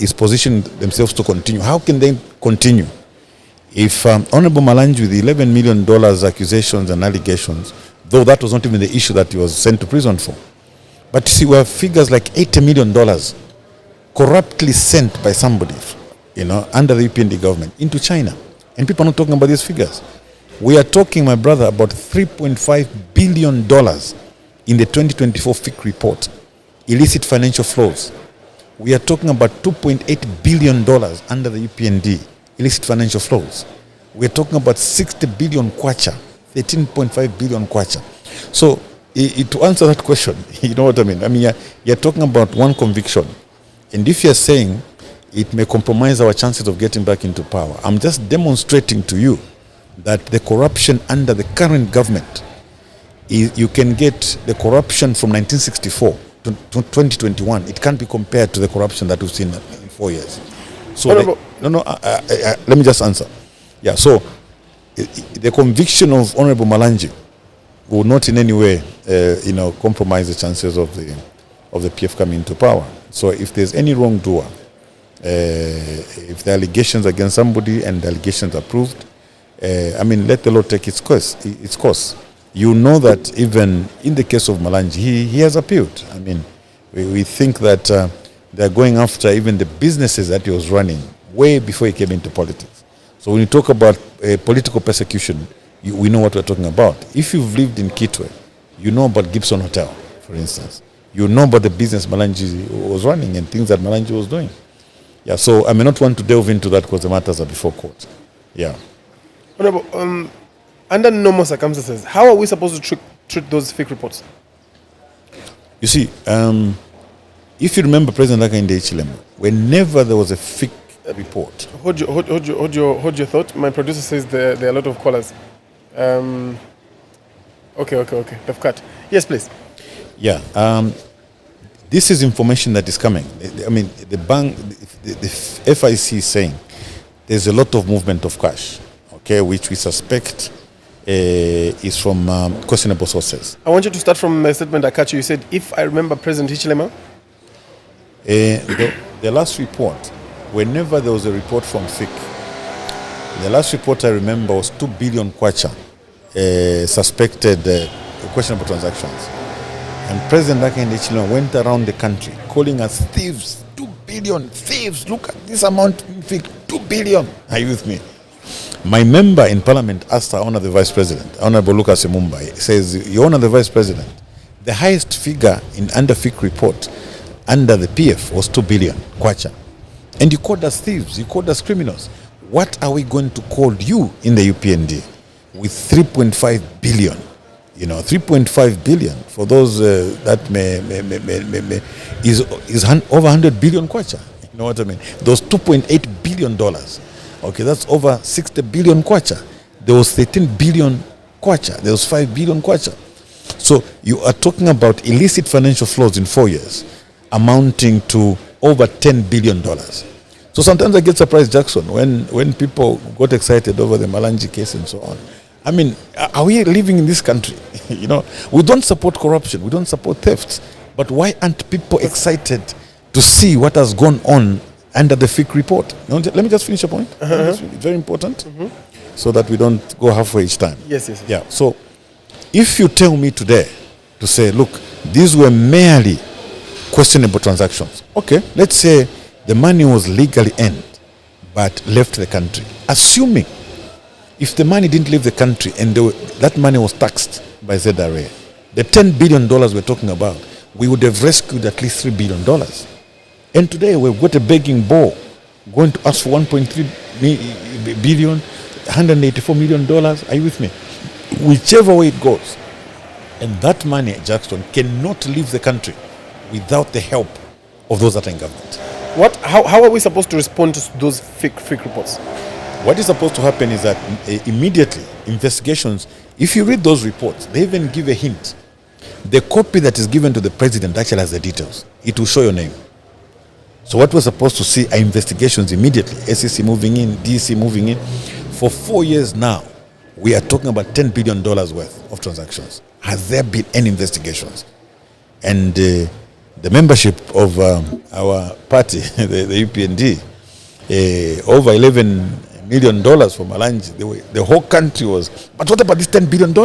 Speaker 2: is positioning themselves to continue, how can they continue? If Honorable Malanji with the $11 million accusations and allegations, though that was not even the issue that he was sent to prison for. But you see, we have figures like $80 million corruptly sent by somebody, under the UPND government into China. And people are not talking about these figures. We are talking, my brother, about $3.5 billion in the 2024 FIC report, illicit financial flows. We are talking about $2.8 billion under the UPND, illicit financial flows. We are talking about 60 billion kwacha, 13.5 billion kwacha. So, to answer that question, you know what I mean? I mean, you're talking about one conviction. And if you're saying it may compromise our chances of getting back into power, I'm just demonstrating to you that the corruption under the current government, you can get the corruption from 1964 to 2021. It can't be compared to the corruption that we've seen in 4 years. So, let me just answer. Yeah, so the conviction of Honorable Malanji will not in any way, compromise the chances of the PF coming into power. So if there's any wrongdoer, if the allegations against somebody and the allegations are proved, let the law take its course. You know that even in the case of Malanji, he has appealed. I mean, we think that they're going after even the businesses that he was running way before he came into politics. So when you talk about political persecution, we know what we're talking about. If you've lived in Kitwe, you know about Gibson Hotel, for instance. You know about the business Malanji was running and things that Malanji was doing. Yeah, so I may not want to delve into that because the matters are before court. Yeah.
Speaker 1: Honorable, Under normal circumstances, how are we supposed to treat those fake reports?
Speaker 2: You see, if you remember President Hakainde Hichilema, whenever there was a fake report.
Speaker 1: Hold your thought. My producer says there are a lot of callers. Okay. They've cut. Yes, please.
Speaker 2: Yeah. This is information that is coming. I mean, the bank, the FIC is saying there's a lot of movement of cash, okay, which we suspect is from questionable sources.
Speaker 1: I want you to start from a statement I catch you. You said, if I remember President Hichilema?
Speaker 2: The last report, whenever there was a report from FIC, the last report I remember was 2 billion kwacha suspected questionable transactions. And President Hakainde Hichilema went around the country calling us thieves. 2 billion thieves. Look at this amount. 2 billion. Are you with me? My member in Parliament asked our Honour the Vice President, Honourable Lucas Mumbai, says, Your Honour the Vice President, the highest figure in under FIC report under the PF was 2 billion kwacha. And you called us thieves. You called us criminals. What are we going to call you in the UPND with 3.5 billion? You know, 3.5 billion for those that is over 100 billion kwacha. You know what I mean? Those 2.8 billion dollars. Okay, that's over 60 billion kwacha. There was 13 billion kwacha. There was 5 billion kwacha. So you are talking about illicit financial flows in 4 years, amounting to over 10 billion dollars. So sometimes I get surprised, Jackson, when people got excited over the Malanji case and so on. I mean, are we living in this country? You know, we don't support corruption, we don't support thefts, but why aren't people excited to see what has gone on under the FIC report? Now, let me just finish a point. It's very important, so that we don't go halfway each time.
Speaker 1: Yes.
Speaker 2: Yeah. So, if you tell me today to say, look, these were merely questionable transactions. Okay, let's say the money was legally earned, but left the country. Assuming if the money didn't leave the country and that money was taxed by ZRA, the $10 billion we're talking about, we would have rescued at least $3 billion. And today we've got a begging bowl going to ask for 1.3 billion, $184 million. Are you with me? Whichever way it goes. And that money, Jackson, cannot leave the country without the help of those that are in government.
Speaker 1: How are we supposed to respond to those fake reports?
Speaker 2: What is supposed to happen is that immediately investigations, if you read those reports, they even give a hint. The copy that is given to the president actually has the details. It will show your name. So what we're supposed to see are investigations immediately. SEC moving in, DC moving in. For 4 years now, we are talking about $10 billion worth of transactions. Has there been any investigations? And the membership of our party, the UPND, over $11 million for Malanji, the whole country was, but what about this $10 billion?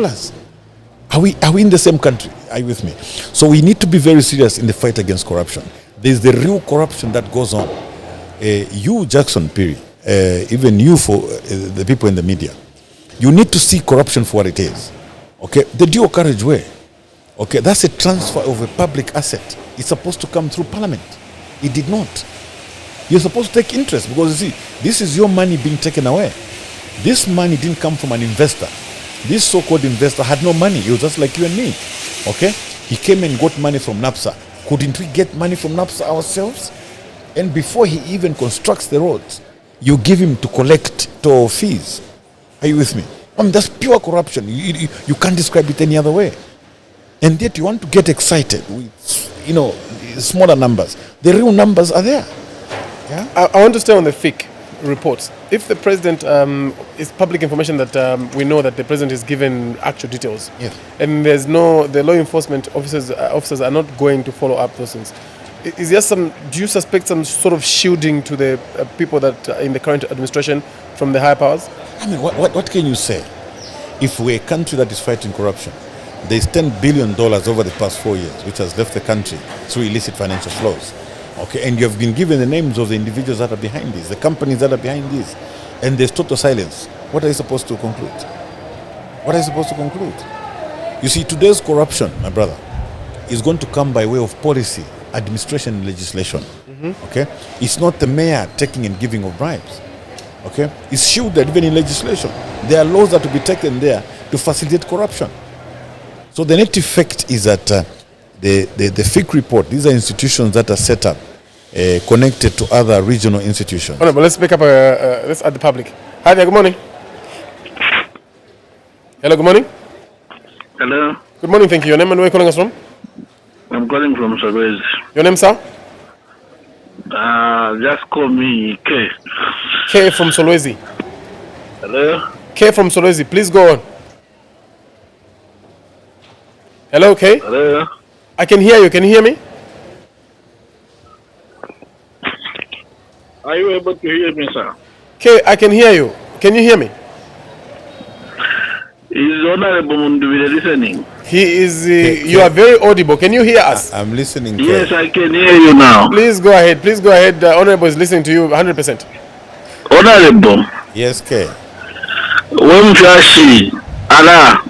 Speaker 2: Are we in the same country? Are you with me? So we need to be very serious in the fight against corruption. There's the real corruption that goes on. You, Jackson Perry, even you for the people in the media, you need to see corruption for what it is. Okay, the dual carriage way. Okay, that's a transfer of a public asset. It's supposed to come through Parliament. It did not. You're supposed to take interest because, you see, this is your money being taken away. This money didn't come from an investor. This so-called investor had no money. He was just like you and me. Okay? He came and got money from NAPSA. Couldn't we get money from NAPSA ourselves? And before he even constructs the roads, you give him to collect toll fees. Are you with me? I mean, that's pure corruption. You can't describe it any other way. And yet you want to get excited with, smaller numbers. The real numbers are there. Yeah?
Speaker 1: I want to stay on the fake reports. If the president, is public information that we know that the president is given actual details,
Speaker 2: yes,
Speaker 1: and the law enforcement officers are not going to follow up those things. Is there do you suspect some sort of shielding to the people that are in the current administration from the higher powers?
Speaker 2: I mean, what can you say? If we're a country that is fighting corruption, there's $10 billion over the past 4 years, which has left the country through illicit financial flows. Okay, and you have been given the names of the individuals that are behind this, the companies that are behind this, and there's total silence. What are you supposed to conclude? What are you supposed to conclude? You see, today's corruption, my brother, is going to come by way of policy, administration, and legislation. Okay, it's not the mayor taking and giving of bribes. Okay, it's shielded even in legislation. There are laws that will be taken there to facilitate corruption. So the net effect is that the FIC report, these are institutions that are set up, connected to other regional institutions.
Speaker 1: Honorable, let's pick up, let's add the public. Hi there, good morning. Hello, good morning.
Speaker 5: Hello.
Speaker 1: Good morning, thank you. Your name and where are you calling us from?
Speaker 5: I'm calling from Solwezi.
Speaker 1: Your name, sir?
Speaker 5: Just call me K.
Speaker 1: K from Solwezi.
Speaker 5: Hello.
Speaker 1: K from Solwezi, please go on. Hello, K?
Speaker 5: Hello.
Speaker 1: I can hear you. Can you hear me?
Speaker 5: Are you able to hear me, sir?
Speaker 1: K, I can hear you. Can you hear me?
Speaker 5: Is Honorable Mundubile listening?
Speaker 1: He is. You are very audible. Can you hear us?
Speaker 2: I'm listening.
Speaker 5: Yes, I can hear you now.
Speaker 1: Please go ahead. Please go ahead. Honorable is listening to you 100%.
Speaker 5: Honorable.
Speaker 2: Yes, K.
Speaker 5: When Flashi, Allah.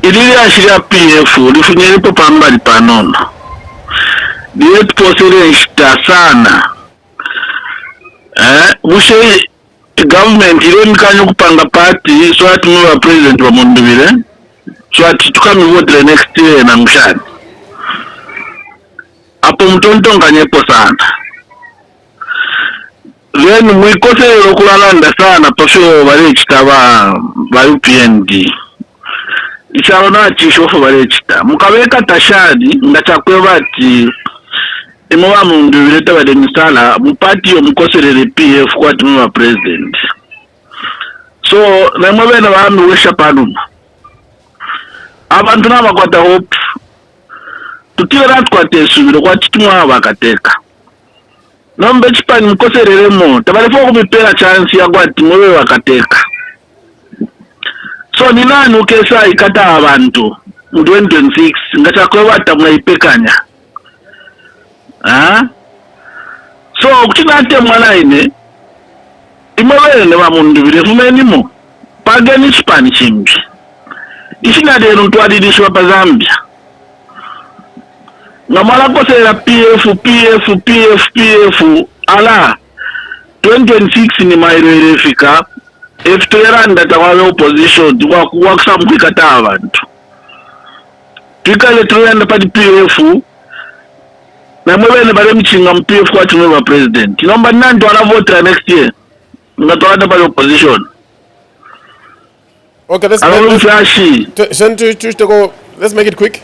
Speaker 5: Ili ashiria PF lifunyeni po pambali panona. Diye tuposele nshita sana. Mushe government ile mkanyo kupanga party so ati mwa president wa Mundubile so ati tukami vote next year na mshani. Apo mtontonga nyepo sana. Then mwikose lokulalanda sana pasho wale chitaba ba UPND. Isharona chishofu wale chita. Mukaweka tashadi ngachakwe bati imowa Mundubile tabade misala mupati yo mkoselele PF kwa timu wa president. So na mwabe na wami wesha panuma. Abantu n'abakwata hope. Tutira twate subiro kwa timu wa bakateka. Nombe chipani mkoselelemo tabalefo kumipera chance ya kwa timu wa bakateka. So ni nani ukesa ikata abantu mu 2026 ngachakwe bata mwaipekanya. So kuchinate mwana ine imawele ne Mundubile fumenimo pageni chipani chimbi ishina lero ntwadidishwa pa Zambia ngamala kosera PF ala 2026 ni mairo fika efteranda tawawe opposition kwa kusamukikata abantu tukale tuyanda pa PF na mwene bale mchinga MPF kwa timu wa president. Nomba nani wana vote next year. Ngatoa pale opposition.
Speaker 1: Okay, let's make it quick.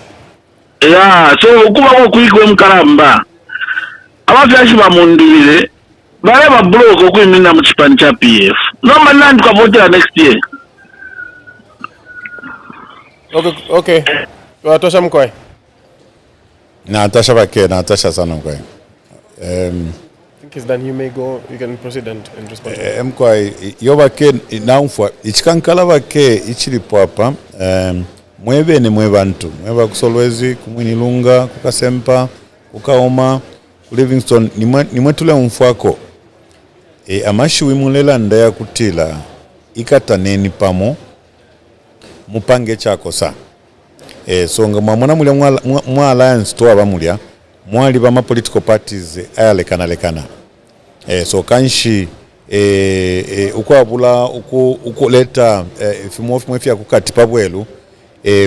Speaker 5: Yeah, so ukuba ko quick we mkaramba. Abafyashi ba Mundubile bale ba block okuimina mu chipani cha PF. Nomba nani kwa vote next year.
Speaker 1: Okay. Watosha mkoi.
Speaker 2: Natasha Bake, Natasha Sanamkwai.
Speaker 1: I think it's done. You may go. You can proceed and respond.
Speaker 2: Mkwai, yobake naumfwa. Ichikankala bake ichilipo hapa. Mwebe ni mwebantu. Mweba kusolwezi, kumwinilunga, kukasempa, kukaoma, Livingston. Ni mwetule mfwako. Amashi wimulela ndaya kutila. Ikata neni pamo. Mupange chako sa. So nga mwana mulya mwa alliance to abamulya mwali ba political parties ayalekana so kanshi ukwabula ukuleta fimofya kukati pabwelu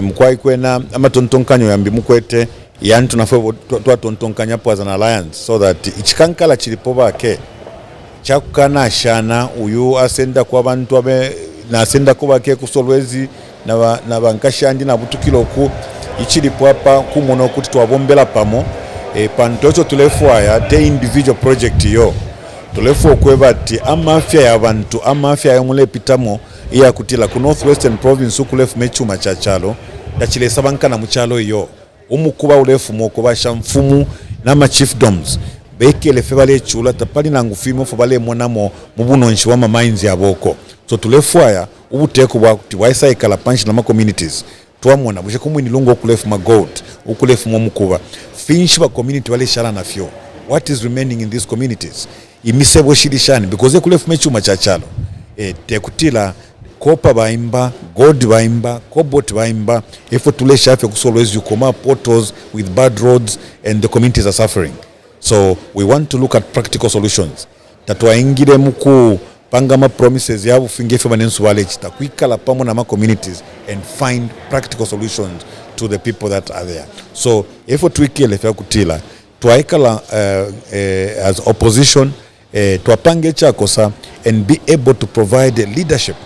Speaker 2: mkwai kwena amatontonkanyo yambi mukwete yantu nafwe twatontonkanya po as an alliance so that ichikankala chilipo bake chakukana shana uyu asenda kwa bantu abe na asenda ko bake kusolwezi na bankashandi na butukilo ku ichilipo hapa kumono kuti twabombela pamo pantocho tulefwaya te individual project yo tulefo kwebati amafya y'abantu amafya yomule pitamo iya kutila ku northwestern province ukulefu mechuma chachalo dachile sabankana muchalo yo umukuba ulefu moko basha mfumu na chiefdoms bekele febale chula tapali na ngufimo fobale monamo mubunonshi wa mines yaboko so tulefwaya ubuteko bwa kuti waisayikala panshi na ma communities twamona buje kumwini lungo okulefu ma gold okulefu mu mukuba finch ba community wale shara na fyo what is remaining in these communities imisebo shirishani because ekulefu mechuma chachalo tekutila kopa baimba gold baimba cobalt baimba ifo tulesha afya kusolwezi yukoma portals with bad roads and the communities are suffering so we want to look at practical solutions tatwaingire muku pangama promises yabu finge fe manensu wale chita kuikala pamo na ma communities and find practical solutions to the people that are there. So if twikile fe kutila twaikala as opposition twapange chakosa and be able to provide a leadership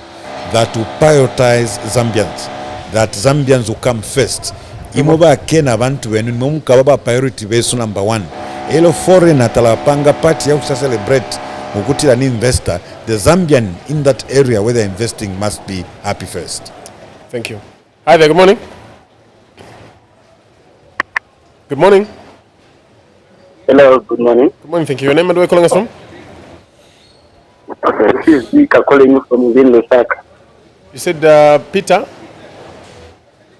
Speaker 2: that will prioritize Zambians, that Zambians will come first. Imoba kena bantu wenu mumuka baba priority besu number 1. Elo foreign atalapanga party ya celebrate mukutila ni investor. The Zambian in that area where they're investing must be happy first.
Speaker 1: Thank you. Hi there, good morning. Good morning.
Speaker 6: Hello, good morning.
Speaker 1: Good morning, thank you. Your name and where are you calling us from?
Speaker 6: Okay, this is Vika calling you from Zin Lusaka.
Speaker 1: You said Peter?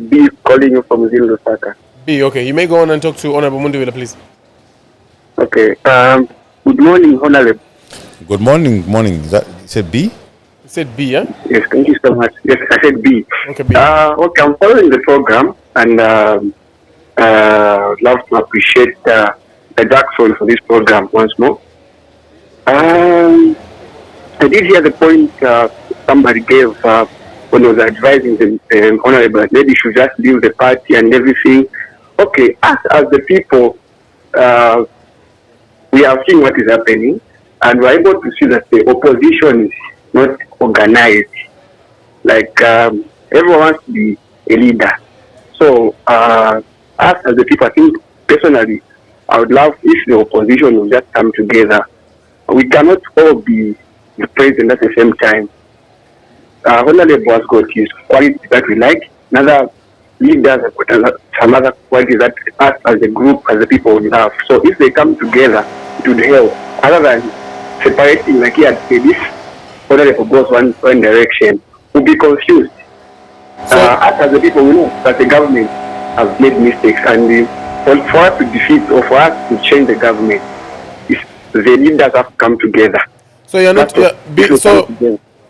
Speaker 6: B calling you from Zin Lusaka.
Speaker 1: B, okay. You may go on and talk to Honorable Mundubile, please.
Speaker 6: Okay, good morning, Honorable.
Speaker 2: Good morning, morning. Is that, you said B?
Speaker 1: You said B, yeah?
Speaker 6: Yes, thank you so much. Yes, I said B.
Speaker 1: Okay, B.
Speaker 6: Okay, I'm following the program and love to appreciate Jackson for this program once more. I did hear the point somebody gave when he was advising the Honorable that maybe should just leave the party and everything. Okay, us as the people, we have seen what is happening and we're able to see that the opposition is not organized. Like everyone wants to be a leader. So us as the people, I think personally, I would love if the opposition will just come together. We cannot all be the president at the same time. Honorable has got his qualities that we like. Another leaders have got some other qualities that us as a group, as the people would have. So if they come together, it would help. Other than separating, like he had said, this Honorable goes one direction, we'll be confused. Us as the people, we know that the government has made mistakes, and for us to defeat or for us to change the government, the leaders have to come together.
Speaker 1: So you're not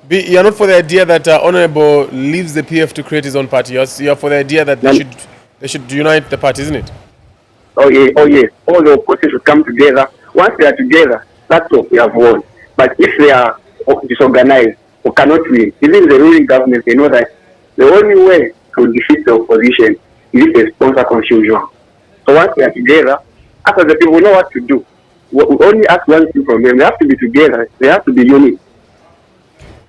Speaker 1: you're not for the idea that Honorable leaves the PF to create his own party. You're for the idea that they should unite the party, isn't it?
Speaker 6: Oh yeah, oh yes. All the opposition should come together. Once they are together, that's what we have won. But if they are disorganized, we cannot win. Even the ruling government, they know that the only way to defeat the opposition is if they sponsor confusion. So once they are together, after the people know what to do. We only ask one thing from them. They have to be together. They have to be united.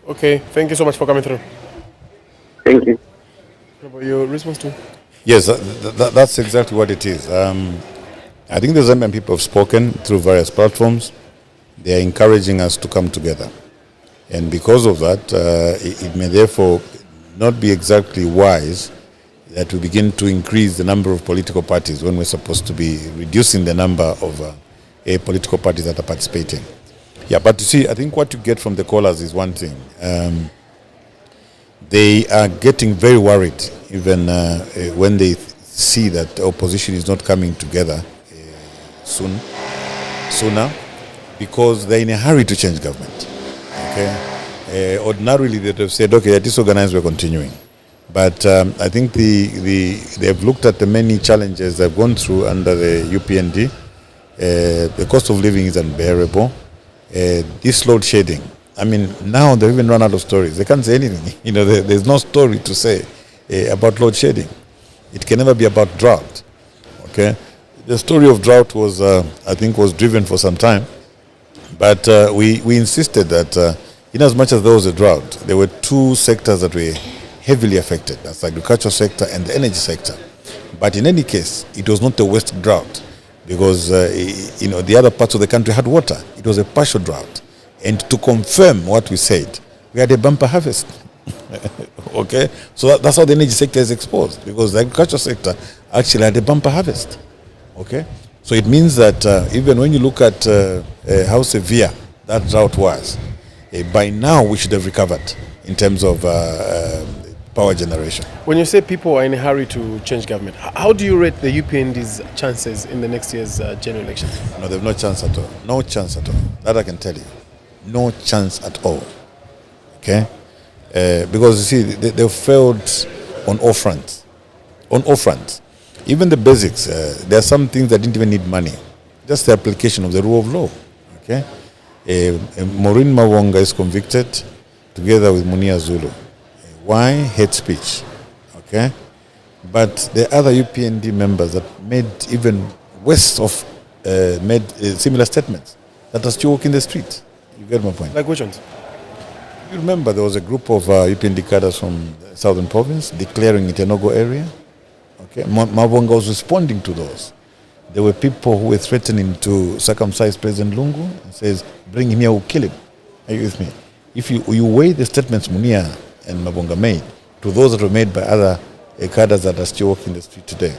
Speaker 1: Okay, thank you so much for coming through.
Speaker 6: Thank you.
Speaker 1: What about your response to?
Speaker 2: Yes, that's exactly what it is. I think the Zambian people have spoken through various platforms. They are encouraging us to come together. And because of that, it may therefore not be exactly wise that we begin to increase the number of political parties when we're supposed to be reducing the number of political parties that are participating. Yeah, but you see, I think what you get from the callers is one thing. They are getting very worried even when they see that the opposition is not coming together sooner, because they're in a hurry to change government. Okay, ordinarily they would have said, okay, disorganized, we're continuing. But I think they've looked at the many challenges they've gone through under the UPND. The cost of living is unbearable. This load shedding. I mean, now they've even run out of stories. They can't say anything. You know, there's no story to say about load shedding. It can never be about drought. Okay, the story of drought was, I think, was driven for some time, but we insisted that in as much as there was a drought, there were two sectors that were heavily affected. That's the agricultural sector and the energy sector. But in any case, it was not the worst drought, because the other parts of the country had water. It was a partial drought. And to confirm what we said, we had a bumper harvest. Okay, so that's how the energy sector is exposed, because the agricultural sector actually had a bumper harvest. Okay, so it means that even when you look at how severe that drought was, by now we should have recovered in terms of power generation.
Speaker 1: When you say people are in a hurry to change government, how do you rate the UPND's chances in the next year's general election?
Speaker 2: No, they have no chance at all. No chance at all. That I can tell you. No chance at all. Okay? Because you see, they've failed on all fronts. On all fronts. Even the basics, there are some things that didn't even need money. Just the application of the rule of law. Okay? Maureen Mawonga is convicted together with Munia Zulu. Why? Hate speech. Okay? But the other UPND members that made even worse of, made similar statements that are still walking the street. You get my point?
Speaker 1: Like which ones?
Speaker 2: You remember there was a group of UPND cadres from the southern province declaring it a no-go area. Okay? Mawonga was responding to those. There were people who were threatening to circumcise President Lungu and says, bring him here, we'll kill him. Are you with me? If you weigh the statements Munia and Mawonga made to those that were made by other cadres that are still walking the street today,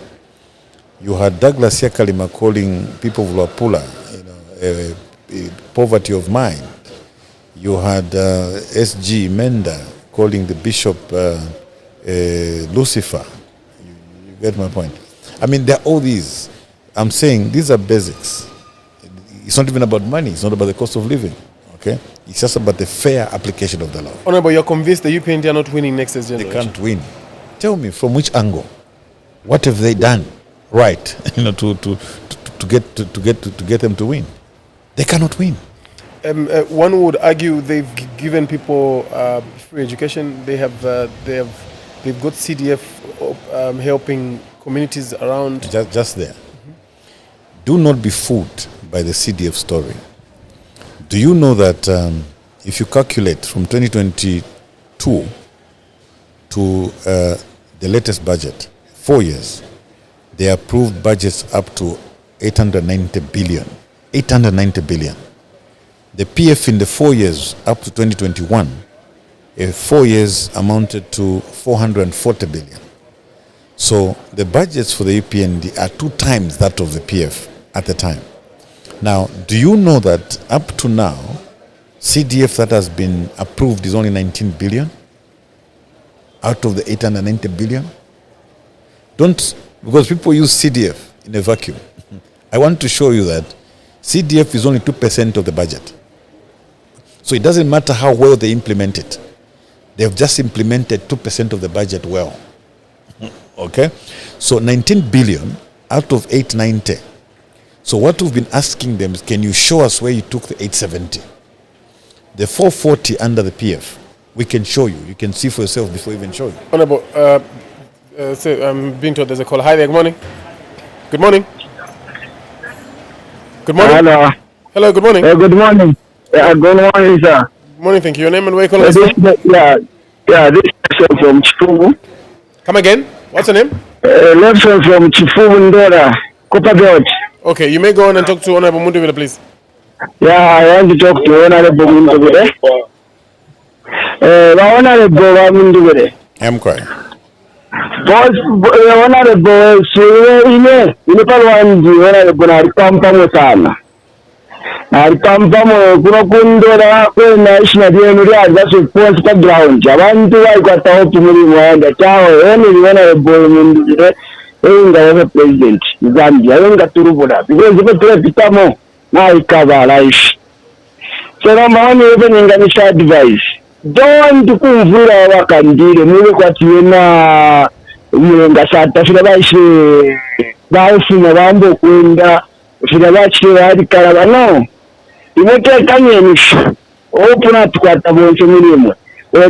Speaker 2: you had Douglas Yakalima calling people of Luapula, poverty of mind. You had SG Menda calling the bishop Lucifer. You get my point? I mean, there are all these. I'm saying these are basics. It's not even about money. It's not about the cost of living. Okay? It's just about the fair application of the law.
Speaker 1: Honorable, you're convinced the UPND are not winning next year's general
Speaker 2: They can't win. Tell me, from which angle? What have they done right, to get them to win? They cannot win.
Speaker 1: One would argue they've given people free education. They've got CDF helping communities around.
Speaker 2: Just there. Do not be fooled by the CDF story. Do you know that if you calculate from 2022 to the latest budget, 4 years, they approved budgets up to 890 billion. 890 billion. The PF in the 4 years up to 2021, 4 years amounted to 440 billion. So the budgets for the UPND are 2 times that of the PF at the time. Now, do you know that up to now, CDF that has been approved is only 19 billion out of the 890 billion? Because people use CDF in a vacuum. I want to show you that CDF is only 2% of the budget. So it doesn't matter how well they implement it. They've just implemented 2% of the budget well. Okay? So 19 billion out of 890. So what we've been asking them is, can you show us where you took the 870? The 440 under the PF, we can show you. You can see for yourself before we even show you.
Speaker 1: Honorable, I'm being told there's a call. Hi there, good morning. Good morning. Good morning.
Speaker 7: Hello.
Speaker 1: Hello, good morning.
Speaker 7: Good morning. Good morning, sir.
Speaker 1: Good morning, thank you. Your name and where you calling us from?
Speaker 7: This is from Chifubu.
Speaker 1: Come again? What's your name?
Speaker 7: Nelson from Chifubu, Ndora, Copper Belt.
Speaker 1: Okay, you may go on and talk to Honorable Mundubile, please.
Speaker 7: Yeah, I want to talk to Honorable Mundubile. Honorable Mundubile.
Speaker 2: I'm quiet.
Speaker 7: Honorable, Honorable Aripampamo sana. Aripampamo kunokundora kwena ishinadiyenu lyaza support ground. Abantu bayikwata opumuli mwanda tawo Honorable Mundubile enga waba president Zambia enga turubula because ipo tulapitamo na ikava life. So number one even advice. Don't kumvura wakandire mule kwatiyena ngasata fira baishe baifuna bambo kwenda fira bachi bari karabano imote kanyenisha opuna tukwata bonse mulimo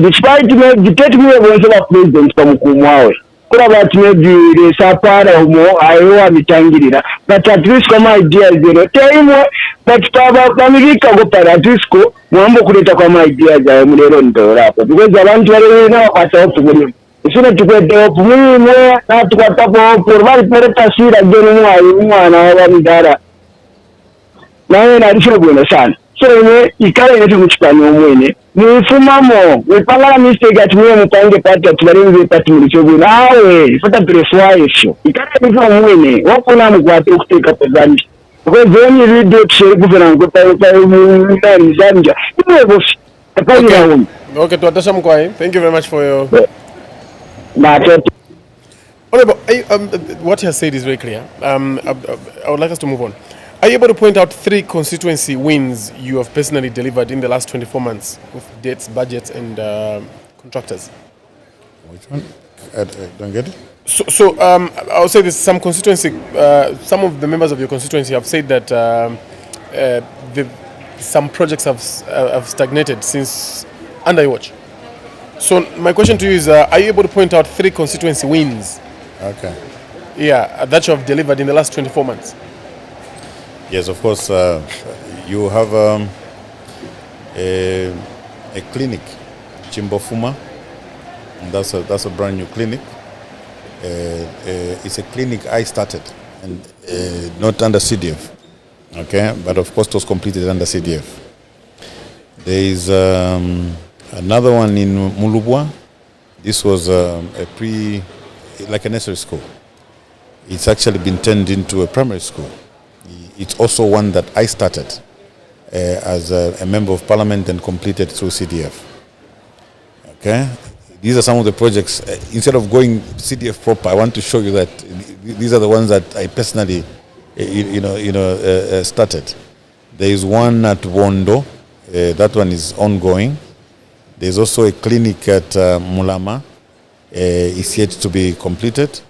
Speaker 7: despite me dictate me bonse ba president pamukumwawe kura bati maybe sapara umo ayo mitangirira but at least kama idea zero time but baba bamilika go para at least ko mwambo kuleta kwa idea za mulero ndora hapo because abantu bari na kwata opumulimo isina tukwete opumulimo na tukwata por bari pere tasira genu mwana wa ndara nawe narisho bwena sana so ne ikale ne tumchipano mwene mufumamo wepangala mistake ati mwe mupange party atubarenze party mulicho bwena awe fata preference ikale ne mwene wapona mkwate ukuteka pezandi because when you read it share kufuna ngota ndani zanja iwe bosi tapani
Speaker 1: Okay, tuatasha mkwai. Thank you very much for your Honorable, what you have said is very clear. I would like us to move on. Are you able to point out 3 constituency wins you have personally delivered in the last 24 months with dates, budgets, and contractors?
Speaker 2: Which one? I don't get it.
Speaker 1: So I'll say this: some of the members of your constituency have said that some projects have stagnated since under your watch. So my question to you is, are you able to point out 3 constituency wins?
Speaker 2: Okay.
Speaker 1: Yeah, that you have delivered in the last 24 months.
Speaker 2: Yes, of course. You have a clinic, Chimbofuma. That's a brand new clinic. It's a clinic I started, and not under CDF. Okay, but of course it was completed under CDF. There is another one in Mulubwa. This was like a nursery school. It's actually been turned into a primary school. It's also one that I started as a member of parliament and completed through CDF. Okay, these are some of the projects. Instead of going CDF proper, I want to show you that these are the ones that I personally, started. There is one at Wondo. That one is ongoing. There's also a clinic at Mulama. It's yet to be completed.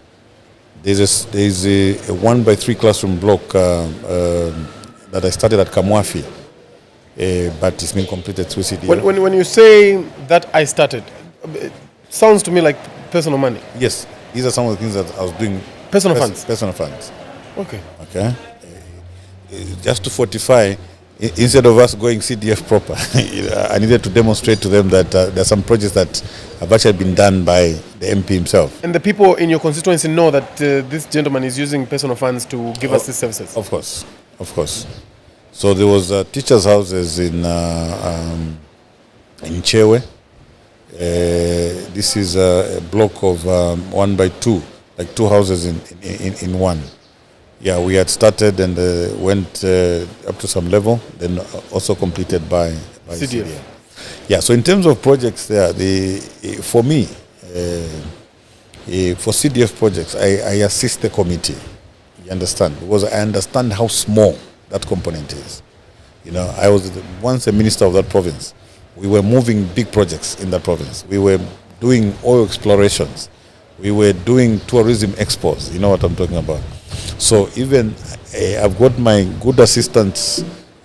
Speaker 2: There's a 1x3 classroom block that I started at Kamwafi, but it's been completed through CDF.
Speaker 1: When you say that I started, it sounds to me like personal money.
Speaker 2: Yes, these are some of the things that I was doing.
Speaker 1: Personal funds?
Speaker 2: Personal funds.
Speaker 1: Okay.
Speaker 2: Okay. Just to fortify, instead of us going CDF proper, I needed to demonstrate to them that there are some projects that have actually been done by the MP himself.
Speaker 1: And the people in your constituency know that this gentleman is using personal funds to give us these services?
Speaker 2: Of course. So there was teachers' houses in Chewe. This is a block of 1x2, like 2 houses in one. Yeah, we had started and went up to some level, then also completed by CDF. Yeah, so in terms of projects there, for me, for CDF projects, I assist the committee, you understand, because I understand how small that component is. I was once a minister of that province. We were moving big projects in that province. We were doing oil explorations. We were doing tourism expos, you know what I'm talking about. So even I've got my good assistants,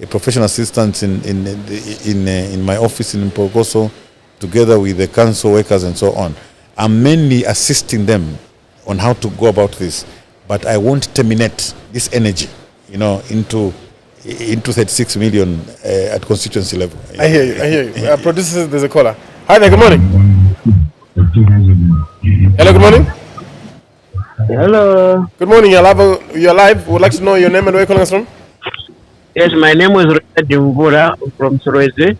Speaker 2: professional assistants in my office in Mpokoso, together with the council workers and so on. I'm mainly assisting them on how to go about this, but I won't terminate this energy, into 36 million at constituency level.
Speaker 1: I hear you. Producer, there's a caller. Hi there, good morning. Hello, good morning.
Speaker 8: Hello.
Speaker 1: Good morning, you're live. Would like to know your name and where you're calling us from?
Speaker 8: Yes, my name is Mvula from Sorwezi.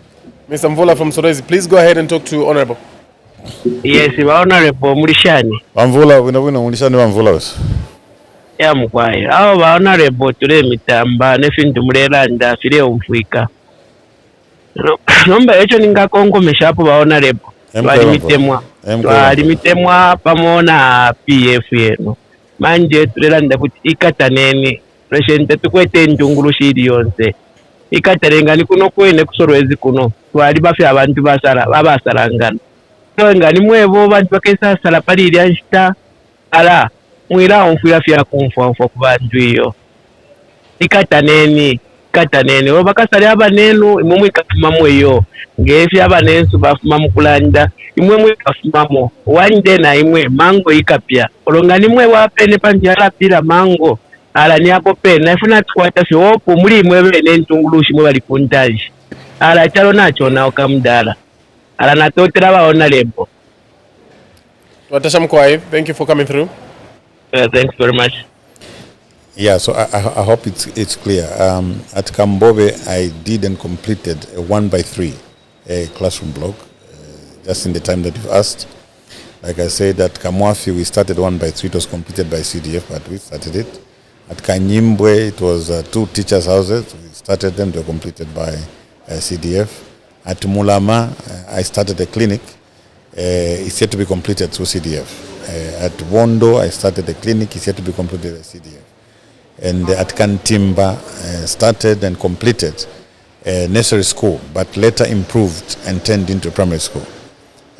Speaker 1: Mr. Mvula from Sorwezi, please go ahead and talk to Honorable.
Speaker 8: Yes, Honorable Mulishani.
Speaker 2: Mvula, Mulishani Mvula.
Speaker 8: Ya mkwai. Aho Honorable tule mitamba nefintu mulelanda file umfuika. Nomba echo ningakongomesha hapo Honorable. Twalimitemwa pamona PF yenu. Manje tulelanda kuti ikataneni. Presidente tukwete njungulu shiri yonse. Ikatarenga kuno kwene kusorwezi kuno. Twali bafi abantu babasarangana. So ngani mwebo bantu bakesa sala pali yanshita ala mwira onfuya fya kumfa kubantu iyo. Ikataneni obakasali abanenu imwe ikafuma mweyo ngefi abanensu bafuma mukulanda imwe ikafumamo wanje na imwe mango ikapya olongani mwe wapene panjala pira mango ala ni apo pena ifuna tukwata fyopo muri imwe bene ntungulushi mwe bali kuntaji ala chalo nacho na okamdala ala natotera baona lembo.
Speaker 1: Watasha Mkwai, thank you for coming through.
Speaker 8: Thanks very much.
Speaker 2: Yeah, so I hope it's clear. At Kambobe, I did and completed a 1x3 classroom block, just in the time that you've asked. Like I said, at Kamwafi, we started 1x3. It was completed by CDF, but we started it. At Kanyimbwe, it was 2 teachers' houses. We started them. They were completed by CDF. At Mulama, I started a clinic. It's yet to be completed through CDF. At Wondo, I started a clinic. It's yet to be completed by CDF. And at Kantimba, started and completed a nursery school, but later improved and turned into a primary school.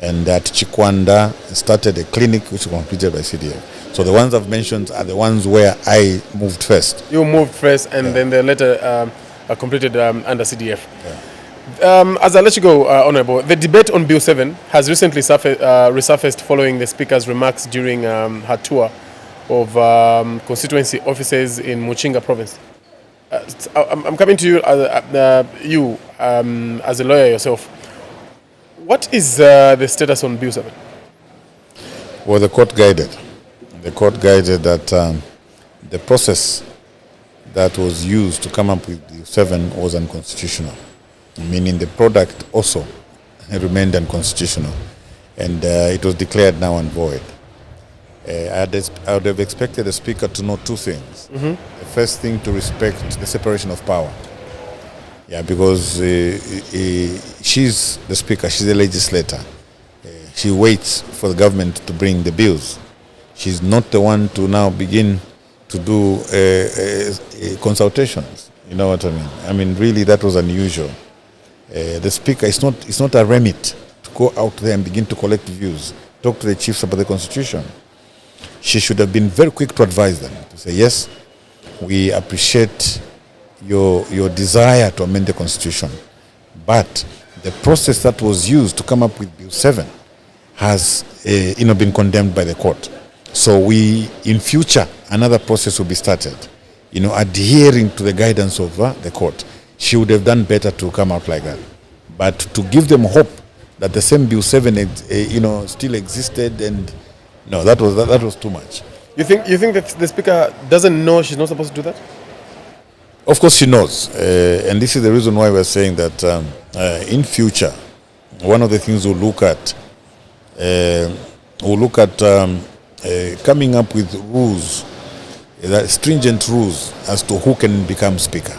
Speaker 2: And at Chikwanda, started a clinic which was completed by CDF. So the ones I've mentioned are the ones where I moved first.
Speaker 1: You moved first, and then the later completed under CDF. As I let you go, Honourable, the debate on Bill 7 has recently resurfaced following the Speaker's remarks during her tour of constituency offices in Muchinga province. I'm coming to you, as a lawyer yourself. What is the status on Bill 7?
Speaker 2: Well, the court guided. The court guided that the process that was used to come up with Bill 7 was unconstitutional, meaning the product also remained unconstitutional, and it was declared now and void. I would have expected the Speaker to know two things. The first thing, to respect the separation of power. Yeah, because she's the Speaker, she's the legislator. She waits for the government to bring the bills. She's not the one to now begin to do consultations. You know what I mean? I mean, really, that was unusual. The Speaker, it's not a remit to go out there and begin to collect views, talk to the chiefs about the Constitution. She should have been very quick to advise them, to say, yes, we appreciate your desire to amend the Constitution, but the process that was used to come up with Bill 7 has been condemned by the court. So in future, another process will be started, adhering to the guidance of the court. She would have done better to come out like that. But to give them hope that the same Bill 7 still existed, and no, that was too much.
Speaker 1: You think that the Speaker doesn't know she's not supposed to do that?
Speaker 2: Of course she knows, and this is the reason why we're saying that in future, one of the things we'll look at coming up with rules, stringent rules as to who can become Speaker.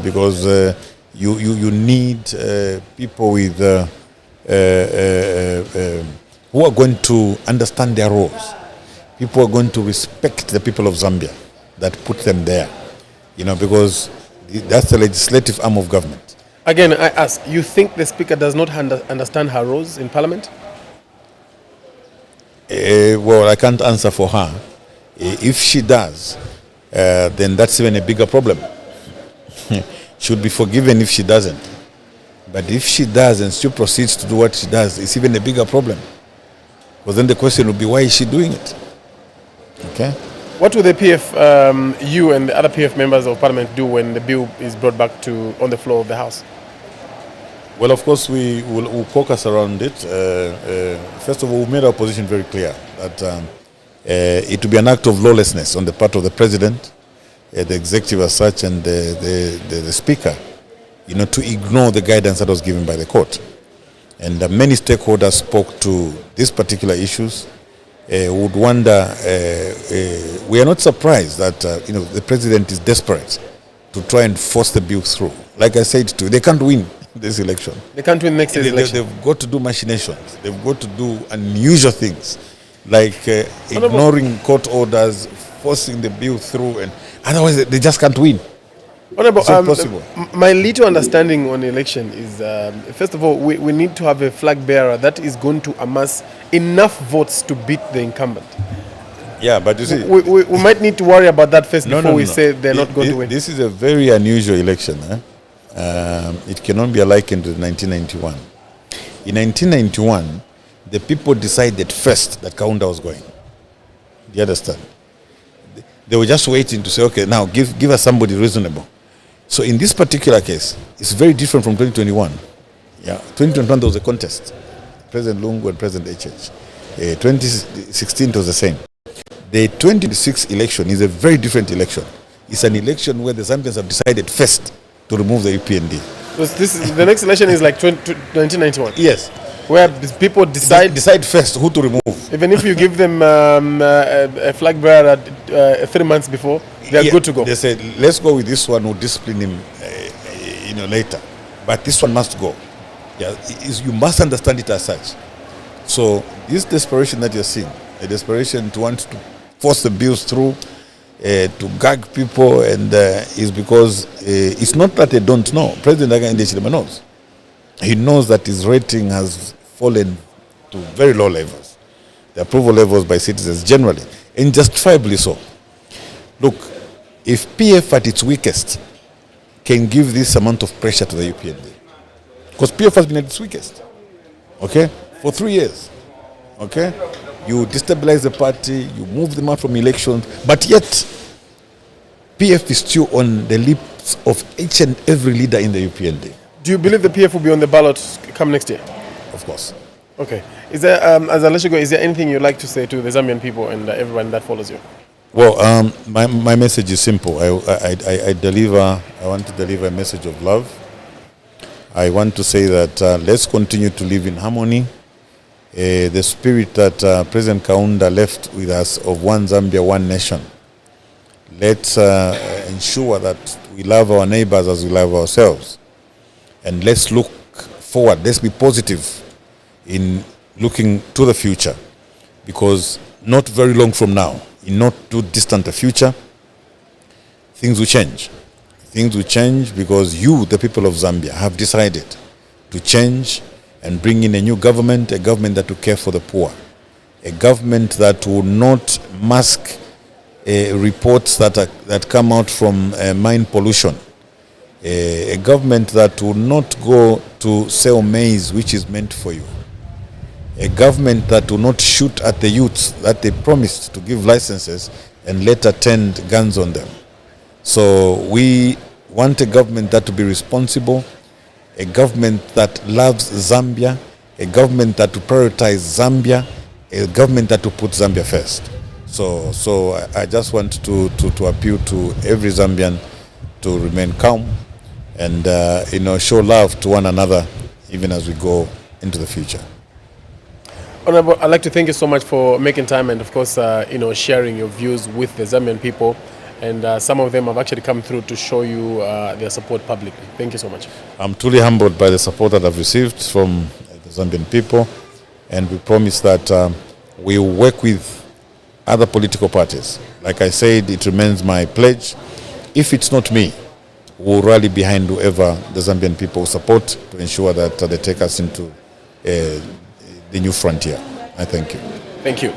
Speaker 2: Because you need people with who are going to understand their roles. People are going to respect the people of Zambia that put them there. Because that's the legislative arm of government.
Speaker 1: Again, I ask, you think the Speaker does not understand her roles in Parliament?
Speaker 2: Well, I can't answer for her. If she does, then that's even a bigger problem. She would be forgiven if she doesn't. But if she does and still proceeds to do what she does, it's even a bigger problem. Because then the question would be, why is she doing it? Okay?
Speaker 1: What will the PF, you and the other PF members of Parliament do when the bill is brought back on the floor of the House?
Speaker 2: Well, of course, we'll focus around it. First of all, we've made our position very clear that it will be an act of lawlessness on the part of the President, the executive as such, and the Speaker, to ignore the guidance that was given by the court. And many stakeholders spoke to these particular issues. Would wonder, we are not surprised that the President is desperate to try and force the bill through. Like I said to you, they can't win this election.
Speaker 1: They can't win next election.
Speaker 2: They've got to do machinations. They've got to do unusual things, like ignoring court orders, forcing the bill through, and otherwise they just can't win.
Speaker 1: Honorable,
Speaker 2: it's impossible.
Speaker 1: My little understanding on election is, first of all, we need to have a flag bearer that is going to amass enough votes to beat the incumbent.
Speaker 2: Yeah, but you see,
Speaker 1: we might need to worry about that first before we say they're not going to win.
Speaker 2: This is a very unusual election. It cannot be likened to 1991. In 1991, the people decided first that Kaunda was going. Do you understand? They were just waiting to say, okay, now give us somebody reasonable. So in this particular case, it's very different from 2021. Yeah, 2021 there was a contest, President Lungu and President HH. 2016 was the same. The 2026 election is a very different election. It's an election where the Zambians have decided first to remove the UPND.
Speaker 1: The next election is like 1991.
Speaker 2: Yes.
Speaker 1: Where people decide
Speaker 2: first who to remove.
Speaker 1: Even if you give them a flag bearer 3 months before, they are good to go.
Speaker 2: They said, let's go with this one, we'll discipline him later. But this one must go. Yeah, you must understand it as such. So this desperation that you're seeing, a desperation to want to force the bills through, to gag people, and is because it's not that they don't know. President Hakainde Hichilema knows. He knows that his rating has fallen to very low levels. The approval levels by citizens generally, and justifiably so. Look, if PF at its weakest can give this amount of pressure to the UPND. Because PF has been at its weakest, okay, for 3 years, okay? You destabilize the party, you move them out from elections, but yet PF is still on the lips of each and every leader in the UPND.
Speaker 1: Do you believe the PF will be on the ballot come next year?
Speaker 2: Of course.
Speaker 1: Okay. Is there, as I let you go, is there anything you'd like to say to the Zambian people and everyone that follows you?
Speaker 2: Well, my message is simple. I want to deliver a message of love. I want to say that let's continue to live in harmony. The spirit that President Kaunda left with us of one Zambia, one nation. Let's ensure that we love our neighbors as we love ourselves. And let's look forward. Let's be positive in looking to the future. Because not very long from now, in not too distant a future, things will change. Things will change because you, the people of Zambia, have decided to change and bring in a new government, a government that will care for the poor, a government that will not mask reports that come out from mine pollution, a government that will not go to sell maize which is meant for you, a government that will not shoot at the youths that they promised to give licenses and later turned guns on them. So we want a government that will be responsible, a government that loves Zambia, a government that will prioritize Zambia, a government that will put Zambia first. So I just want to appeal to every Zambian to remain calm and show love to one another even as we go into the future.
Speaker 1: Honorable, I'd like to thank you so much for making time and of course sharing your views with the Zambian people. And some of them have actually come through to show you their support publicly. Thank you so much.
Speaker 2: I'm truly humbled by the support that I've received from the Zambian people. And we promise that we will work with other political parties. Like I said, it remains my pledge. If it's not me, we'll rally behind whoever the Zambian people support to ensure that they take us into the new frontier. I thank you.
Speaker 1: Thank you.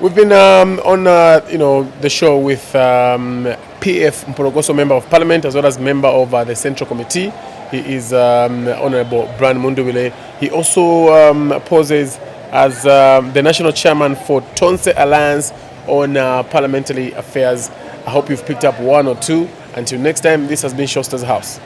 Speaker 1: We've been on the show with PF Mporokoso, Member of Parliament, as well as member of the Central Committee. He is Honorable Brian Mundubile. He also poses as the National Chairman for Tonse Alliance on Parliamentary Affairs. I hope you've picked up one or two. Until next time, this has been Showstars House.